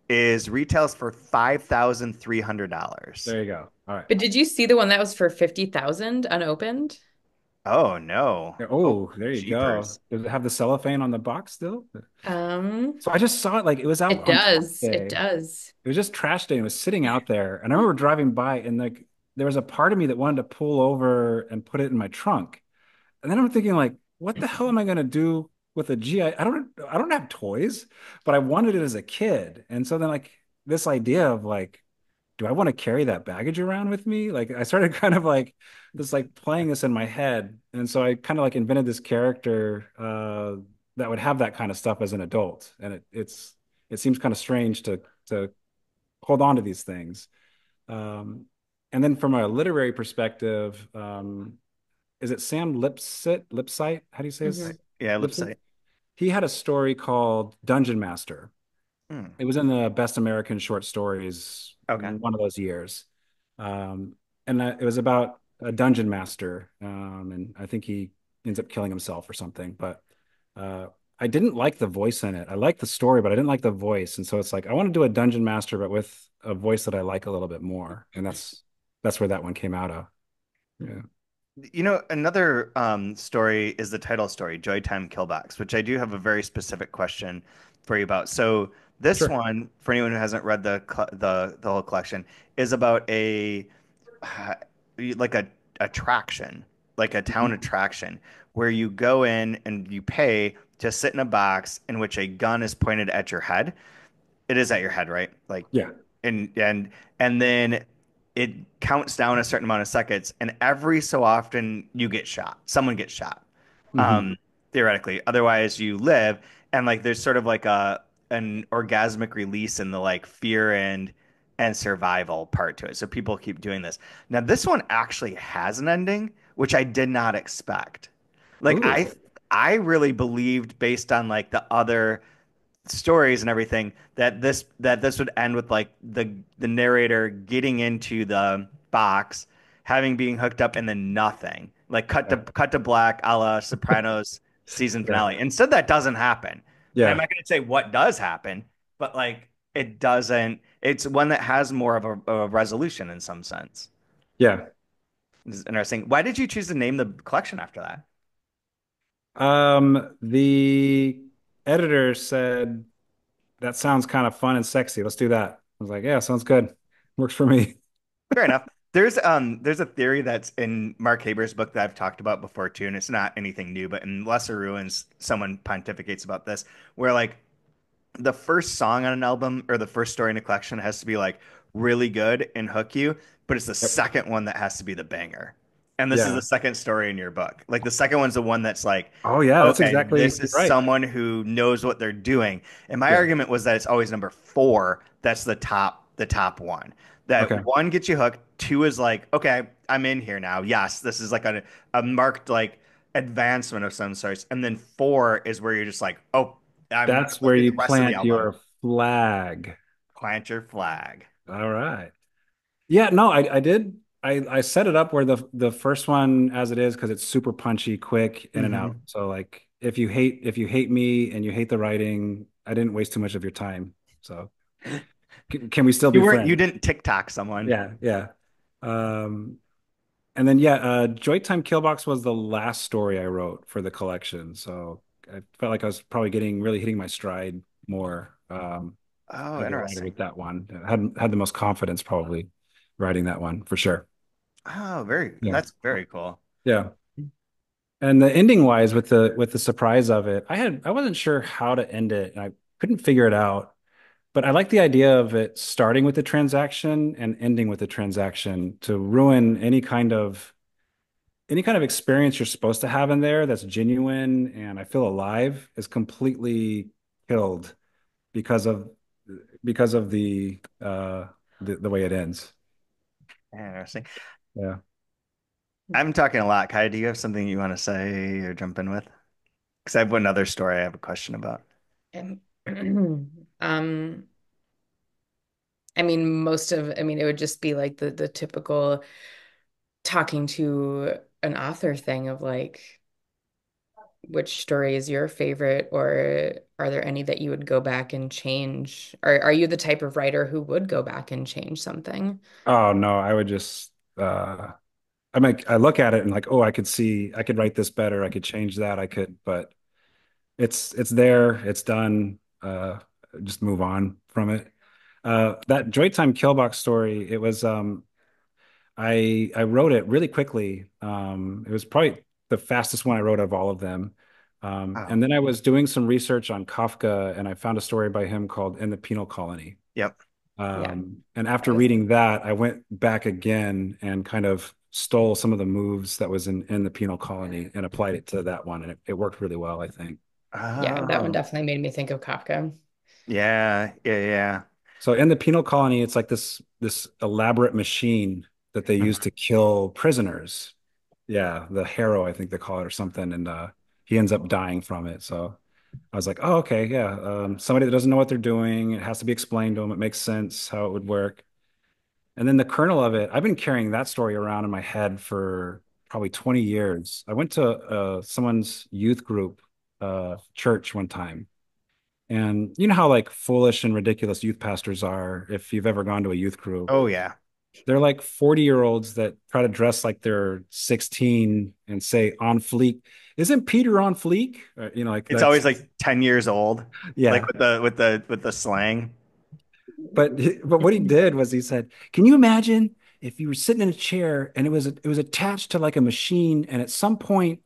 S1: is retails for $5,300.
S2: there you go. All right.
S3: But did you see the one that was for 50,000 unopened?
S1: Oh no. Oh,
S2: Oh, there you go.
S1: jeepers.
S2: Does it have the cellophane on the box still?
S3: Um,
S2: So I just saw it like it was out
S3: it
S2: on trash
S3: does. It
S2: day.
S3: does.
S2: It was just trash day and it was sitting out there. And I remember driving by and like there was a part of me that wanted to pull over and put it in my trunk. And then I'm thinking like, what the hell am I gonna do with a GI? I don't have toys, but I wanted it as a kid. And so then like this idea of like, do I want to carry that baggage around with me? Like I started kind of like playing this in my head. And so I kind of like invented this character that would have that kind of stuff as an adult. And it seems kind of strange to hold on to these things. Um, and then from a literary perspective, is it Sam Lipsite? How do you say his
S3: Hmm.
S1: Yeah,
S2: Lipsite?
S1: Lipsite.
S2: He had a story called Dungeon Master.
S1: Hmm.
S2: It was in the Best American Short Stories
S1: Okay.
S2: one of those years. Um, and it was about a dungeon master. And I think he ends up killing himself or something. But uh, I didn't like the voice in it. I liked the story, but I didn't like the voice. And so it's like I want to do a dungeon master, but with a voice that I like a little bit more. And that's where that one came out of. Yeah.
S1: You know, another story is the title story, Joytime Killbox, which I do have a very specific question for you about. So this
S2: Sure.
S1: one, for anyone who hasn't read the whole collection, is about uh, like a attraction, like a town
S2: Mhm.
S1: attraction, where you go in and you pay to sit in a box in which a gun is pointed at your head. It is at your head, right? Like,
S2: Yeah.
S1: and then it counts down a certain amount of seconds, and every so often you get shot. Someone gets shot,
S2: Hmm.
S1: um, theoretically. Otherwise, you live, and like there's sort of like a an orgasmic release in the like fear and survival part to it. So people keep doing this. Now, this one actually has an ending, which I did not expect. Like
S2: Ooh.
S1: I really believed based on like the other stories and everything that this would end with like the narrator getting into the box, having being hooked up, and then nothing. Like
S2: Yeah.
S1: cut to black, a la Sopranos season
S2: Yeah.
S1: finale. Instead, that doesn't happen. And I'm
S2: Yeah.
S1: not going to say what does happen, but like it doesn't. It's one that has more of a resolution in some sense.
S2: Yeah.
S1: It's interesting. Why did you choose to name the collection after that?
S2: The editor said that sounds kind of fun and sexy. Let's do that. I was like, yeah, sounds good. Works for me.
S1: Fair enough. There's a theory that's in Mark Haber's book that I've talked about before too, and it's not anything new, but in Lesser Ruins, someone pontificates about this, where like the first song on an album or the first story in a collection has to be like really good and hook you, but it's the
S2: Yep.
S1: second one that has to be the banger. And this is the
S2: Yeah.
S1: second story in your book. Like the second one's the one that's like,
S2: Oh yeah, that's
S1: okay,
S2: exactly
S1: this is
S2: right.
S1: someone who knows what they're doing. And my
S2: Yeah.
S1: argument was that it's always number four that's the top one. That
S2: Okay.
S1: one gets you hooked, two is like, okay, I'm in here now. Yes, this is like a marked like advancement of some sorts. And then four is where you're just like, oh, I'm gonna
S2: That's
S1: go
S2: where
S1: through
S2: you
S1: the rest of the
S2: plant
S1: album.
S2: your flag.
S1: Plant your flag.
S2: All right. Yeah, no, I did. I set it up where the first one as it is because it's super punchy, quick, in and out.
S1: Hmm.
S2: So like if you hate me and you hate the writing, I didn't waste too much of your time. So can we still be
S1: You
S2: friends?
S1: didn't TikTok someone.
S2: Yeah, yeah. Um, and then yeah, Joytime Killbox was the last story I wrote for the collection. So I felt like I was probably getting really hitting my stride more
S1: Oh,
S2: as a writer
S1: interesting.
S2: with that one. I had the most confidence probably writing that one for sure.
S1: Oh,
S2: Yeah.
S1: that's very cool.
S2: Yeah. And the ending wise with the surprise of it, I wasn't sure how to end it and I couldn't figure it out. But I like the idea of it starting with the transaction and ending with the transaction to ruin any kind of experience you're supposed to have in there that's genuine and I feel alive is completely killed because of the way it ends.
S1: Interesting.
S2: Yeah.
S1: I'm talking a lot. Kai, do you have something you want to say or jump in with? Because I have one other story I have a question about.
S3: Um, um, I mean, it would just be like the typical talking to an author thing of like, which story is your favorite, or are there any that you would go back and change? Are you the type of writer who would go back and change something?
S2: Oh no, I would just I look at it and like, oh, I could write this better, I could change that, but it's there, it's done. Just move on from it. That Joytime Killbox story, it was I wrote it really quickly. It was probably the fastest one I wrote of all of them.
S1: Oh,
S2: And then I was doing some research on Kafka and I found a story by him called In the Penal Colony.
S1: yep.
S3: Yeah,
S2: And
S3: that
S2: after
S3: was
S2: reading that, I went back again and kind of stole some of the moves that was in the penal colony and applied it to that one. And it worked really well, I think.
S3: yeah, that one
S1: Oh,
S3: definitely made me think of Kafka.
S1: yeah, yeah, yeah.
S2: So in the penal colony, it's like this elaborate machine that they use
S1: Mhm.
S2: to kill prisoners. Yeah, the Harrow, I think they call it or something. And he ends up dying from it. So I was like, oh, okay, yeah. Somebody that doesn't know what they're doing. It has to be explained to them. It makes sense how it would work. And then the kernel of it, I've been carrying that story around in my head for probably 20 years. I went to someone's youth group church one time. And you know how like foolish and ridiculous youth pastors are if you've ever gone to a youth group.
S1: Oh, yeah.
S2: They're like 40-year-olds that try to dress like they're 16 and say on fleek. Isn't Peter on fleek? Like
S1: It's
S2: that's
S1: always like 10 years old, like
S2: yeah.
S1: with the slang.
S2: But what he did was he said, "Can you imagine if you were sitting in a chair and it was attached to like a machine, and at some point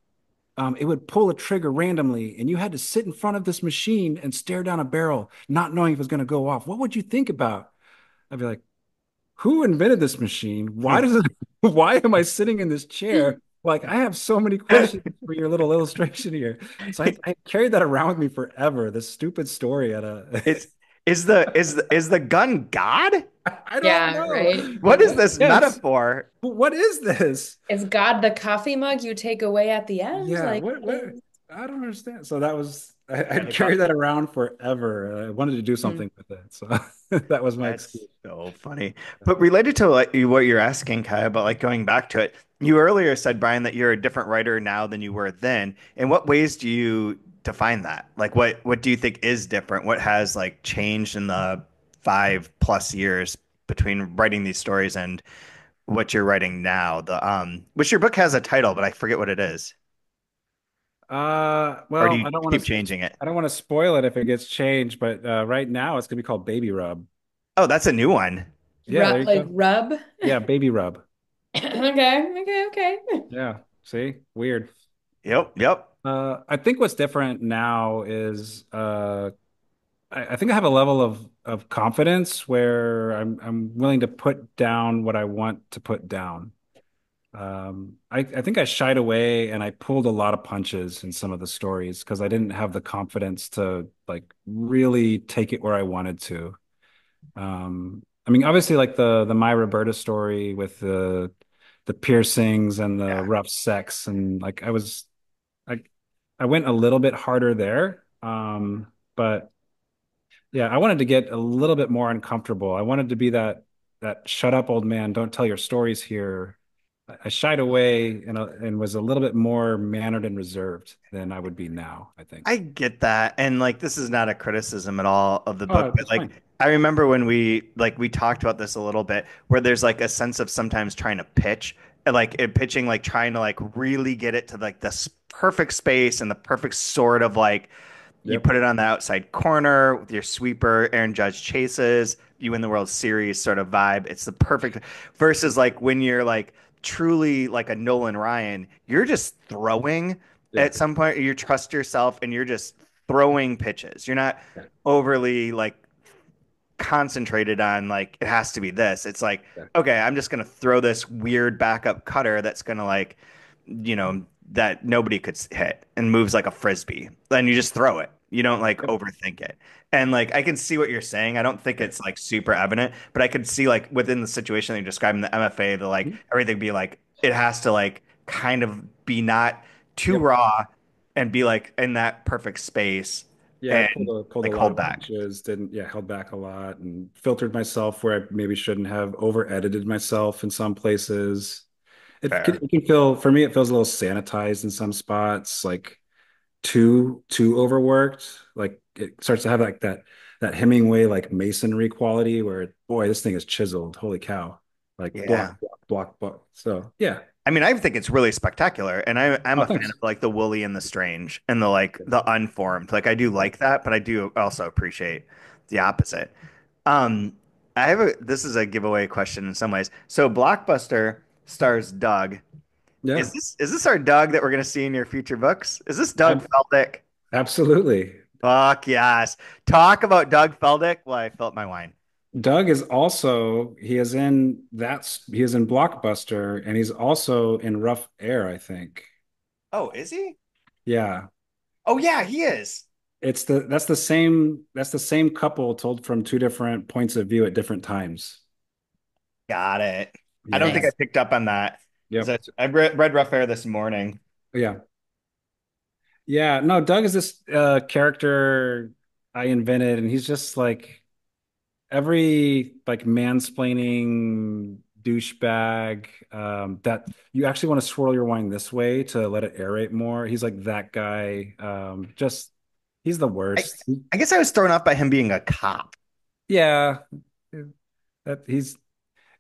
S2: it would pull a trigger randomly, and you had to sit in front of this machine and stare down a barrel, not knowing if it was going to go off. What would you think about?" I'd be like, "Who invented this machine? Why does it? Why am I sitting in this chair?" Like, I have so many questions for your little illustration here. So I carried that around with me forever. This stupid story at a
S1: Is is the gun God?
S2: I don't
S3: Yeah,
S2: know.
S3: right.
S1: What is
S2: What?
S1: this
S2: Yes.
S1: metaphor?
S2: What is this?
S3: Is God the coffee mug you take away at the end?
S2: Yeah,
S3: Like,
S2: what? I don't understand. So that was
S1: Yeah,
S2: I'd carry that around forever. I wanted to do
S3: hmm.
S2: something with it. So that was my
S1: That's
S2: excuse.
S1: so funny. But related to like what you're asking, Kai, about like going back to it, you earlier said, Brian, that you're a different writer now than you were then. In what ways do you define that? Like what do you think is different? What has like changed in the 5+ years between writing these stories and what you're writing now? The which your book has a title, but I forget what it is. Or do
S2: Well,
S1: you keep changing it?
S2: I don't want to spoil it if it gets changed, but right now it's gonna be called Baby Rub.
S1: Oh, that's a new one.
S2: Yeah, there
S3: Rub,
S2: you
S3: like
S2: go.
S3: rub.
S2: Yeah, Baby Rub.
S3: Okay, okay, okay.
S2: Yeah. See? Weird.
S1: Yep, yep.
S2: I think what's different now is I think I have a level of confidence where I'm willing to put down what I want to put down. I think I shied away and I pulled a lot of punches in some of the stories because I didn't have the confidence to like really take it where I wanted to. I mean, obviously, like the My Roberta story with the piercings and the
S1: Yeah.
S2: rough sex, and like I I went a little bit harder there. But yeah, I wanted to get a little bit more uncomfortable. I wanted to be that. that shut up, old man, don't tell your stories here. I shied away and was a little bit more mannered and reserved than I would be now, I think.
S1: I get that. And like this is not a criticism at all of the book,
S2: Oh,
S1: but
S2: it's
S1: like
S2: fine.
S1: I remember when we talked about this a little bit where there's like a sense of sometimes trying to pitch pitching like trying to like really get it to like this perfect space and the perfect sort of like you
S2: Yep.
S1: put it on the outside corner with your sweeper, Aaron Judge chases, you win the World Series sort of vibe. It's the perfect versus like when you're like truly like a Nolan Ryan, you're just throwing
S2: Yeah.
S1: at some point. You trust yourself and you're just throwing pitches. You're not
S2: Yeah.
S1: overly like concentrated on like it has to be this. It's like,
S2: Yeah.
S1: okay, I'm just gonna throw this weird backup cutter that's gonna like, that nobody could hit and moves like a frisbee. Then you just throw it. You don't like
S2: Yep.
S1: overthink it. And like I can see what you're saying. I don't think
S2: Yeah.
S1: it's like super evident, but I could see like within the situation that you're describing the MFA, the like
S2: Mhm.
S1: everything be like it has to like kind of be not too
S2: Yep.
S1: raw and be like in that perfect space
S2: Yeah, I
S1: and
S2: pulled a
S1: like
S2: lot
S1: hold
S2: of
S1: back.
S2: punches, didn't, yeah, held back a lot and filtered myself where I maybe shouldn't have, over edited myself in some places.
S1: Fair.
S2: It can feel, for me, it feels a little sanitized in some spots, like too overworked. Like it starts to have like that Hemingway like masonry quality where, boy, this thing is chiseled. Holy cow. Like
S1: Yeah.
S2: block. So yeah.
S1: I mean, I think it's really spectacular, and I'm
S2: Oh,
S1: a fan of
S2: thanks.
S1: like the woolly and the strange and the like the unformed. Like I do
S2: Yeah.
S1: like that, but I do also appreciate the opposite. Um, I have a this is a giveaway question in some ways. So Blockbuster stars Doug.
S2: Yeah.
S1: Is this our Doug that we're gonna see in your future books? Is this Doug
S2: Ab
S1: Feldick?
S2: Absolutely.
S1: Fuck yes. Talk about Doug Feldick. Well, I felt my wine.
S2: Doug is also he is in Blockbuster and he's also in Rough Air, I think.
S1: Oh, is he?
S2: Yeah.
S1: Oh yeah, he is.
S2: That's the same couple told from two different points of view at different times.
S1: Got it. I don't think I
S2: Yeah.
S3: Nice.
S1: picked up on that because
S2: Yep.
S1: I read Rough Air this morning.
S2: Yeah. Yeah. No, Doug is this character I invented and he's just like every like mansplaining douchebag that you actually want to swirl your wine this way to let it aerate more. He's like that guy. Just he's the
S1: I,
S2: worst.
S1: I guess I was thrown off by him being a cop.
S2: Yeah, that he's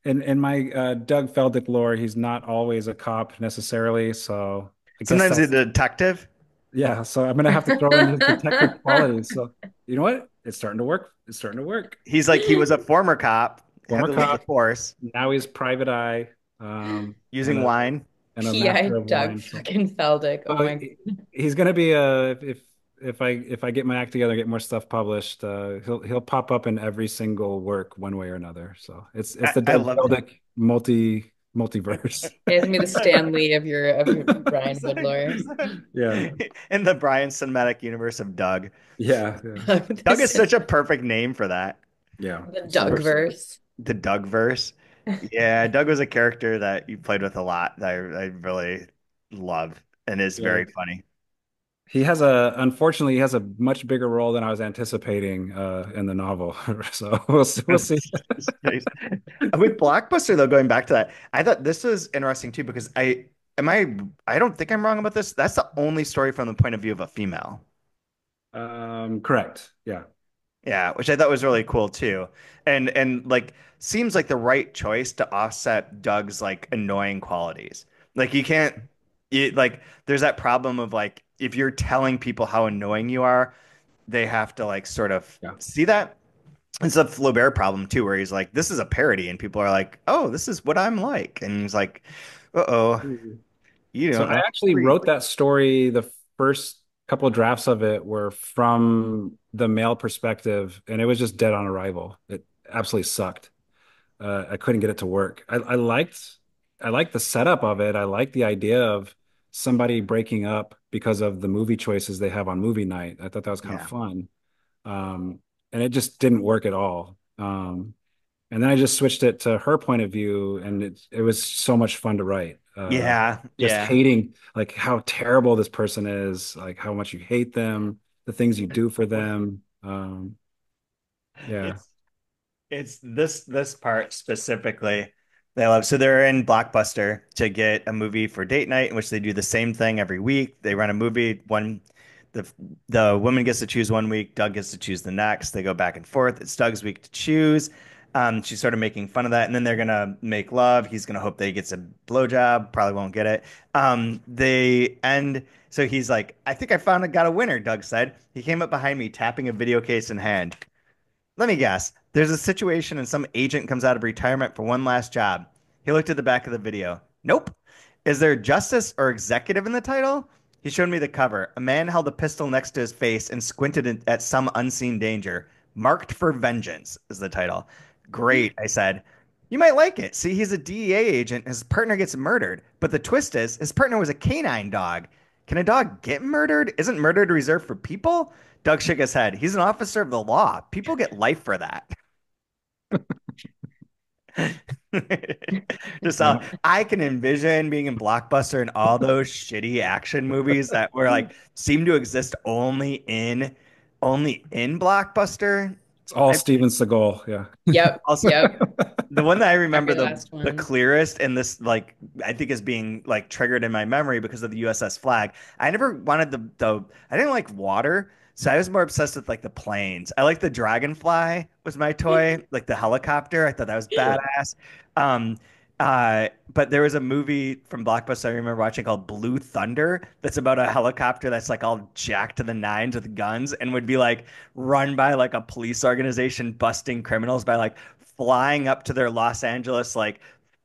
S2: in my Doug Feldick lore. He's not always a cop necessarily. So I guess
S1: Sometimes he's
S2: that's
S1: a detective.
S2: yeah. So I'm gonna have to throw in his detective qualities. So you know what? It's starting to work. It's starting to work.
S1: He's like he was a former cop, had
S2: Former
S1: to leave the
S2: cop.
S1: force,
S2: Now he's private eye,
S1: using wine.
S2: and a
S3: PI
S2: master of
S3: Doug
S2: wine. So,
S3: fucking Feldick. Oh my.
S2: he's gonna be if I get my act together, and get more stuff published, he'll pop up in every single work one way or another. So it's the
S1: I
S2: Doug
S1: love that.
S2: Feldick multiverse.
S3: It's me the Stan Lee of your Brian
S1: He's
S3: Hood
S1: like-
S3: lore.
S1: he's like-
S2: Yeah,
S1: in the Brian cinematic universe of Doug.
S2: yeah,
S1: Doug is
S3: This
S1: such
S3: is
S1: a perfect name for that.
S2: yeah.
S3: the
S2: Super.
S3: Dougverse.
S1: The Doug verse. Yeah, Doug was a character that you played with a lot that I really love and is
S2: Yeah,
S1: very funny.
S2: unfortunately he has a much bigger role than I was anticipating in the novel. So we'll see.
S1: With Blockbuster, though, going back to that, I thought this was interesting too because I don't think I'm wrong about this. That's the only story from the point of view of a female.
S2: Correct. Yeah.
S1: Yeah, which I thought was really cool too. And like seems like the right choice to offset Doug's like annoying qualities. Like you can't like there's that problem of like if you're telling people how annoying you are, they have to like sort of
S2: Yeah.
S1: see that. It's a Flaubert problem too, where he's like, "This is a parody," and people are like, "Oh, this is what I'm like," and he's like, "Uh-oh, you
S2: So
S1: don't
S2: I
S1: know."
S2: actually wrote that story. The first couple of drafts of it were from the male perspective, and it was just dead on arrival. It absolutely sucked. I couldn't get it to work. I liked the setup of it. I liked the idea of somebody breaking up because of the movie choices they have on movie night. I thought that was kind of
S1: Yeah,
S2: fun. Um, and it just didn't work at all. And then I just switched it to her point of view, and it was so much fun to write.
S1: yeah,
S2: Just
S1: yeah.
S2: hating like how terrible this person is, like how much you hate them, the things you do for them. Yeah,
S1: It's It's this part specifically they love. So they're in Blockbuster to get a movie for date night, in which they do the same thing every week. They run a movie. The the woman gets to choose one week, Doug gets to choose the next. They go back and forth. It's Doug's week to choose. She's sort of making fun of that, and then they're gonna make love. He's gonna hope that he gets a blowjob. Probably won't get it. They end. So he's like, "I think I got a winner." Doug said. He came up behind me, tapping a video case in hand. Let me guess. There's a situation and some agent comes out of retirement for one last job. He looked at the back of the video. Nope. Is there justice or executive in the title? He showed me the cover. A man held a pistol next to his face and squinted at some unseen danger. Marked for Vengeance is the title. Great, I said. You might like it. See, he's a DEA agent. His partner gets murdered. But the twist is, his partner was a canine dog. Can a dog get murdered? Isn't murder reserved for people? Doug shook his head. He's an officer of the law. People get life for that. Just how
S2: Yeah.
S1: I can envision being in Blockbuster and all those shitty action movies that were like seem to exist only in Blockbuster.
S2: It's all
S1: I
S2: Steven Seagal. Yeah.
S3: Yep,
S1: also
S3: yep.
S1: the one that I remember
S3: Every
S1: the
S3: last
S1: the
S3: one.
S1: clearest, and this like I think is being like triggered in my memory because of the USS Flag. I never wanted the I didn't like water, so I was more obsessed with like the planes. I like the Dragonfly was my toy, like the helicopter. I thought that was badass. Um, but there was a movie from Blockbuster I remember watching called Blue Thunder that's about a helicopter that's like all jacked to the nines with guns and would be like run by like a police organization busting criminals by like flying up to their Los Angeles like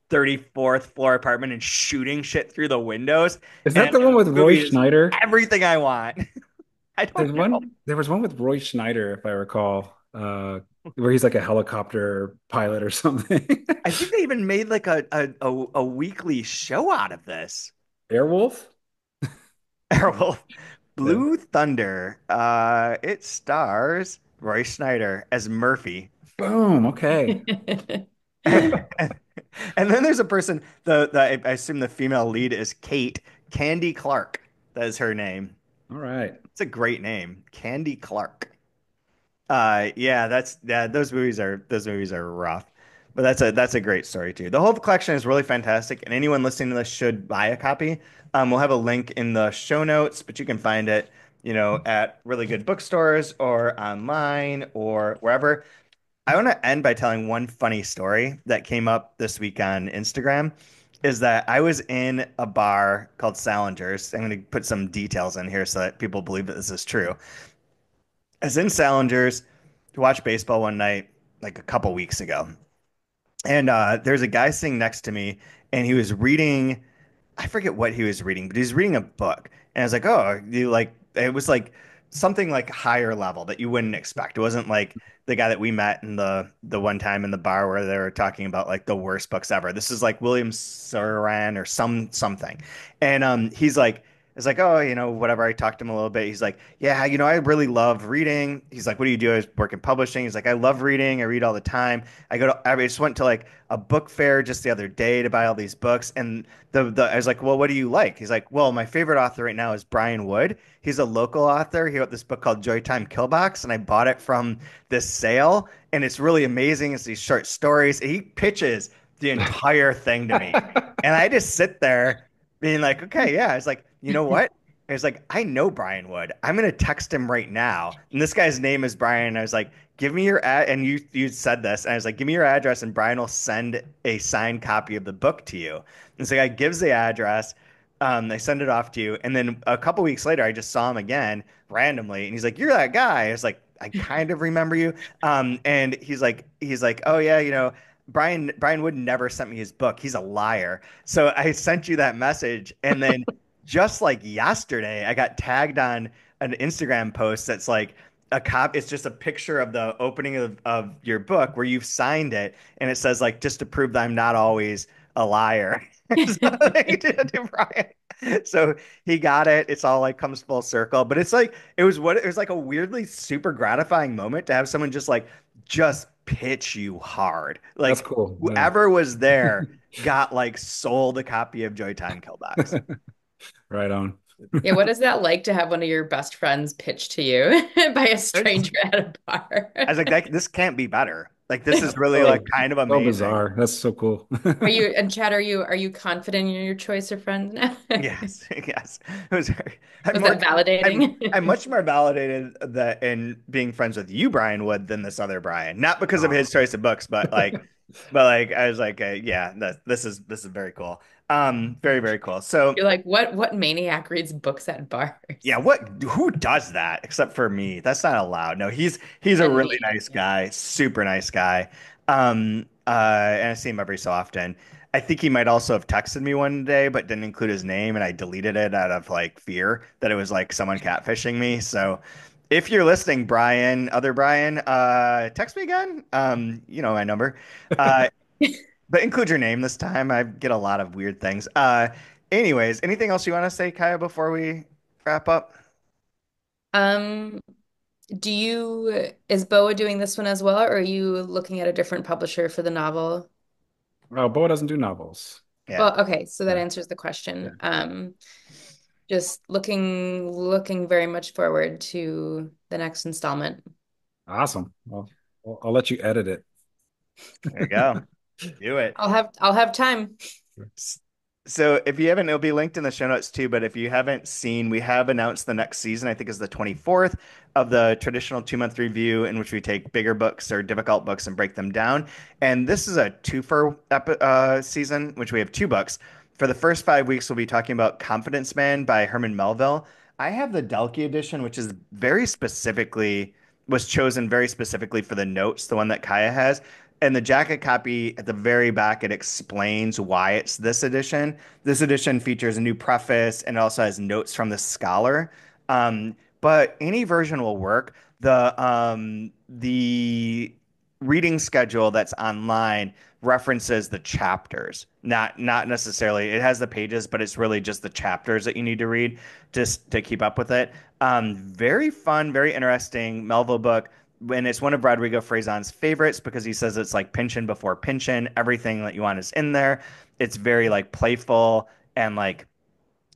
S1: 34th floor apartment and shooting shit through the windows.
S2: Is
S1: And
S2: that the one with
S1: the
S2: Roy
S1: movie is
S2: Schneider?
S1: everything I want. I don't know.
S2: There was one with Roy Schneider, if I recall, where he's like a helicopter pilot or something.
S1: I think they even made like a weekly show out of this.
S2: Airwolf?
S1: Airwolf.
S2: Yeah.
S1: Blue Thunder. It stars Roy Schneider as Murphy.
S2: Boom. Okay.
S1: And then there's a person, I assume the female lead is Kate, Candy Clark. That is her name.
S2: All right.
S1: It's a great name, Candy Clark. Yeah, those movies are rough, but that's a great story too. The whole collection is really fantastic, and anyone listening to this should buy a copy. We'll have a link in the show notes, but you can find it, at really good bookstores or online or wherever. I want to end by telling one funny story that came up this week on Instagram. Is that I was in a bar called Salinger's. I'm going to put some details in here so that people believe that this is true. I was in Salinger's to watch baseball one night, like a couple weeks ago, and there's a guy sitting next to me, and he was reading. I forget what he was reading, but he was reading a book. And I was like, oh, you like, it was like something like higher level that you wouldn't expect. It wasn't like the guy that we met in the one time in the bar where they were talking about like the worst books ever. This is like William Saran or something. And he's like, it's like, oh, whatever. I talked to him a little bit. He's like, yeah, I really love reading. He's like, what do you do? I work in publishing. He's like, I love reading. I read all the time. I just went to like a book fair just the other day to buy all these books. And I was like, well, what do you like? He's like, well, my favorite author right now is Brian Wood. He's a local author. He wrote this book called Joytime Killbox, and I bought it from this sale. And it's really amazing. It's these short stories. He pitches the entire thing to me. And I just sit there being like, okay, yeah. I was like, you know what? I was like, I know Brian Wood. I'm gonna text him right now. And this guy's name is Brian. And I was like, give me your ad. And you said this. And I was like, give me your address, and Brian will send a signed copy of the book to you. And so the guy gives the address. They send it off to you. And then a couple weeks later, I just saw him again randomly. And he's like, you're that guy. I was like, I kind of remember you. And he's like, oh yeah, Brian Wood never sent me his book. He's a liar. So I sent you that message, and then just like yesterday, I got tagged on an Instagram post that's like a cop. It's just a picture of the opening of your book where you've signed it, and it says like just to prove that I'm not always a liar. So they did it to Brian. So he got it. It's all like comes full circle. But it's like it was like a weirdly super gratifying moment to have someone just pitch you hard.
S2: That's
S1: Like
S2: cool. Yeah.
S1: whoever was there got like sold a copy of Joytime Killbox.
S2: Right on.
S3: Yeah, what is that like to have one of your best friends pitch to you by a
S1: I
S3: stranger at a bar?
S1: was like, this can't be better. Like this is really like
S2: Oh,
S1: kind of
S2: so
S1: amazing.
S2: bizarre. That's so cool.
S3: Are you and Chad, are you confident in your choice of friends now?
S1: Yes, yes. It was I'm
S3: Was
S1: more
S3: that validating?
S1: I'm much more validated that in being friends with you, Brian Wood, than this other Brian. Not because of his
S2: Oh.
S1: choice of books, but like I was like, yeah, this is very cool. Very, very cool. So
S3: You're like, what maniac reads books at
S1: yeah,
S3: bars?
S1: who does that except for me? That's not allowed. No, he's a
S3: And
S1: really
S3: me.
S1: nice guy, super nice guy. And I see him every so often. I think he might also have texted me one day, but didn't include his name, and I deleted it out of like fear that it was like someone catfishing me. So if you're listening, Brian, other Brian, text me again. You know my number. Uh, but include your name this time. I get a lot of weird things. Anyways, anything else you want to say, Kaya, before we wrap up?
S3: Um, is Boa doing this one as well, or are you looking at a different publisher for the novel?
S2: Oh, Bo doesn't do novels.
S1: Yeah.
S3: Well, okay, so that
S2: Yeah.
S3: answers the
S2: Yeah.
S3: question. Just looking very much forward to the next installment.
S2: Awesome. Well, I'll let you edit it.
S1: There you go. Do it.
S3: I'll have time.
S1: So if you haven't, it'll be linked in the show notes too. But if you haven't seen, we have announced the next season, I think is the 24th of the traditional 2 month review in which we take bigger books or difficult books and break them down. And this is a season, which we have two books. For the first 5 weeks, we'll be talking about Confidence Man by Herman Melville. I have the Delkey edition, which is very specifically was chosen very specifically for the notes, the one that Kaya has. And the jacket copy at the very back, it explains why it's this edition. This edition features a new preface and it also has notes from the scholar. But any version will work. The reading schedule that's online references the chapters, not necessarily. It has the pages, but it's really just the chapters that you need to read just to keep up with it. Very fun, very interesting Melville book. And it's one of Rodrigo Frazan's favorites because he says it's like Pynchon before Pynchon. Everything that you want is in there. It's very like playful and like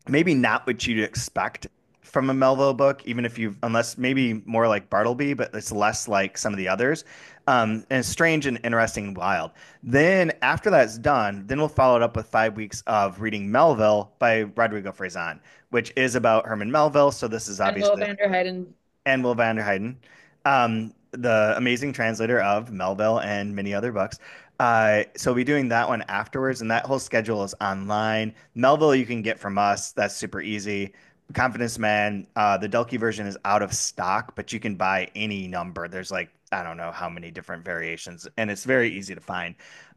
S1: maybe not what you'd expect from a Melville book, even if you, unless maybe more like Bartleby, but it's less like some of the others. And it's strange and interesting and wild. Then after that's done, then we'll follow it up with 5 weeks of reading Melville by Rodrigo Frazan, which is about Herman Melville. So this is
S3: And Will
S1: obviously
S3: Vander Heyden.
S1: and Will van der Heyden, the amazing translator of Melville and many other books. So we'll be doing that one afterwards, and that whole schedule is online. Melville you can get from us. That's super easy. Confidence Man, the Delkey version is out of stock, but you can buy any number. There's like, I don't know how many different variations, and it's very easy to find.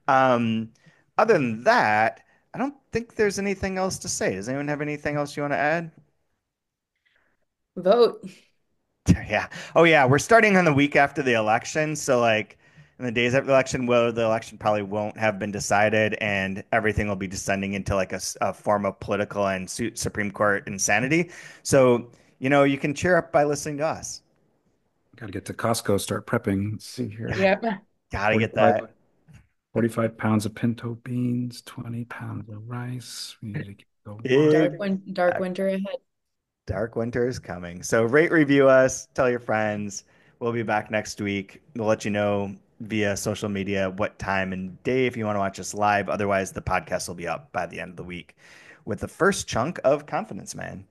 S1: Um, Other than that, I don't think there's anything else to say. Does anyone have anything else you want to add?
S3: Vote.
S1: Yeah. Oh, yeah. We're starting on the week after the election. So, like, in the days after the election, well, the election probably won't have been decided, and everything will be descending into like a form of political and Supreme Court insanity. So, you can cheer up by listening to us.
S2: Got to get to Costco, start prepping. Let's see here.
S3: Yep.
S1: Gotta get
S2: 45,
S1: that.
S2: 45 pounds of pinto beans, 20 pounds of rice. We need to get the
S1: Big
S2: wine.
S3: Dark winter ahead.
S1: dark winter is coming. So, rate, review us, tell your friends. We'll be back next week. We'll let you know via social media what time and day if you want to watch us live. Otherwise, the podcast will be up by the end of the week with the first chunk of Confidence Man.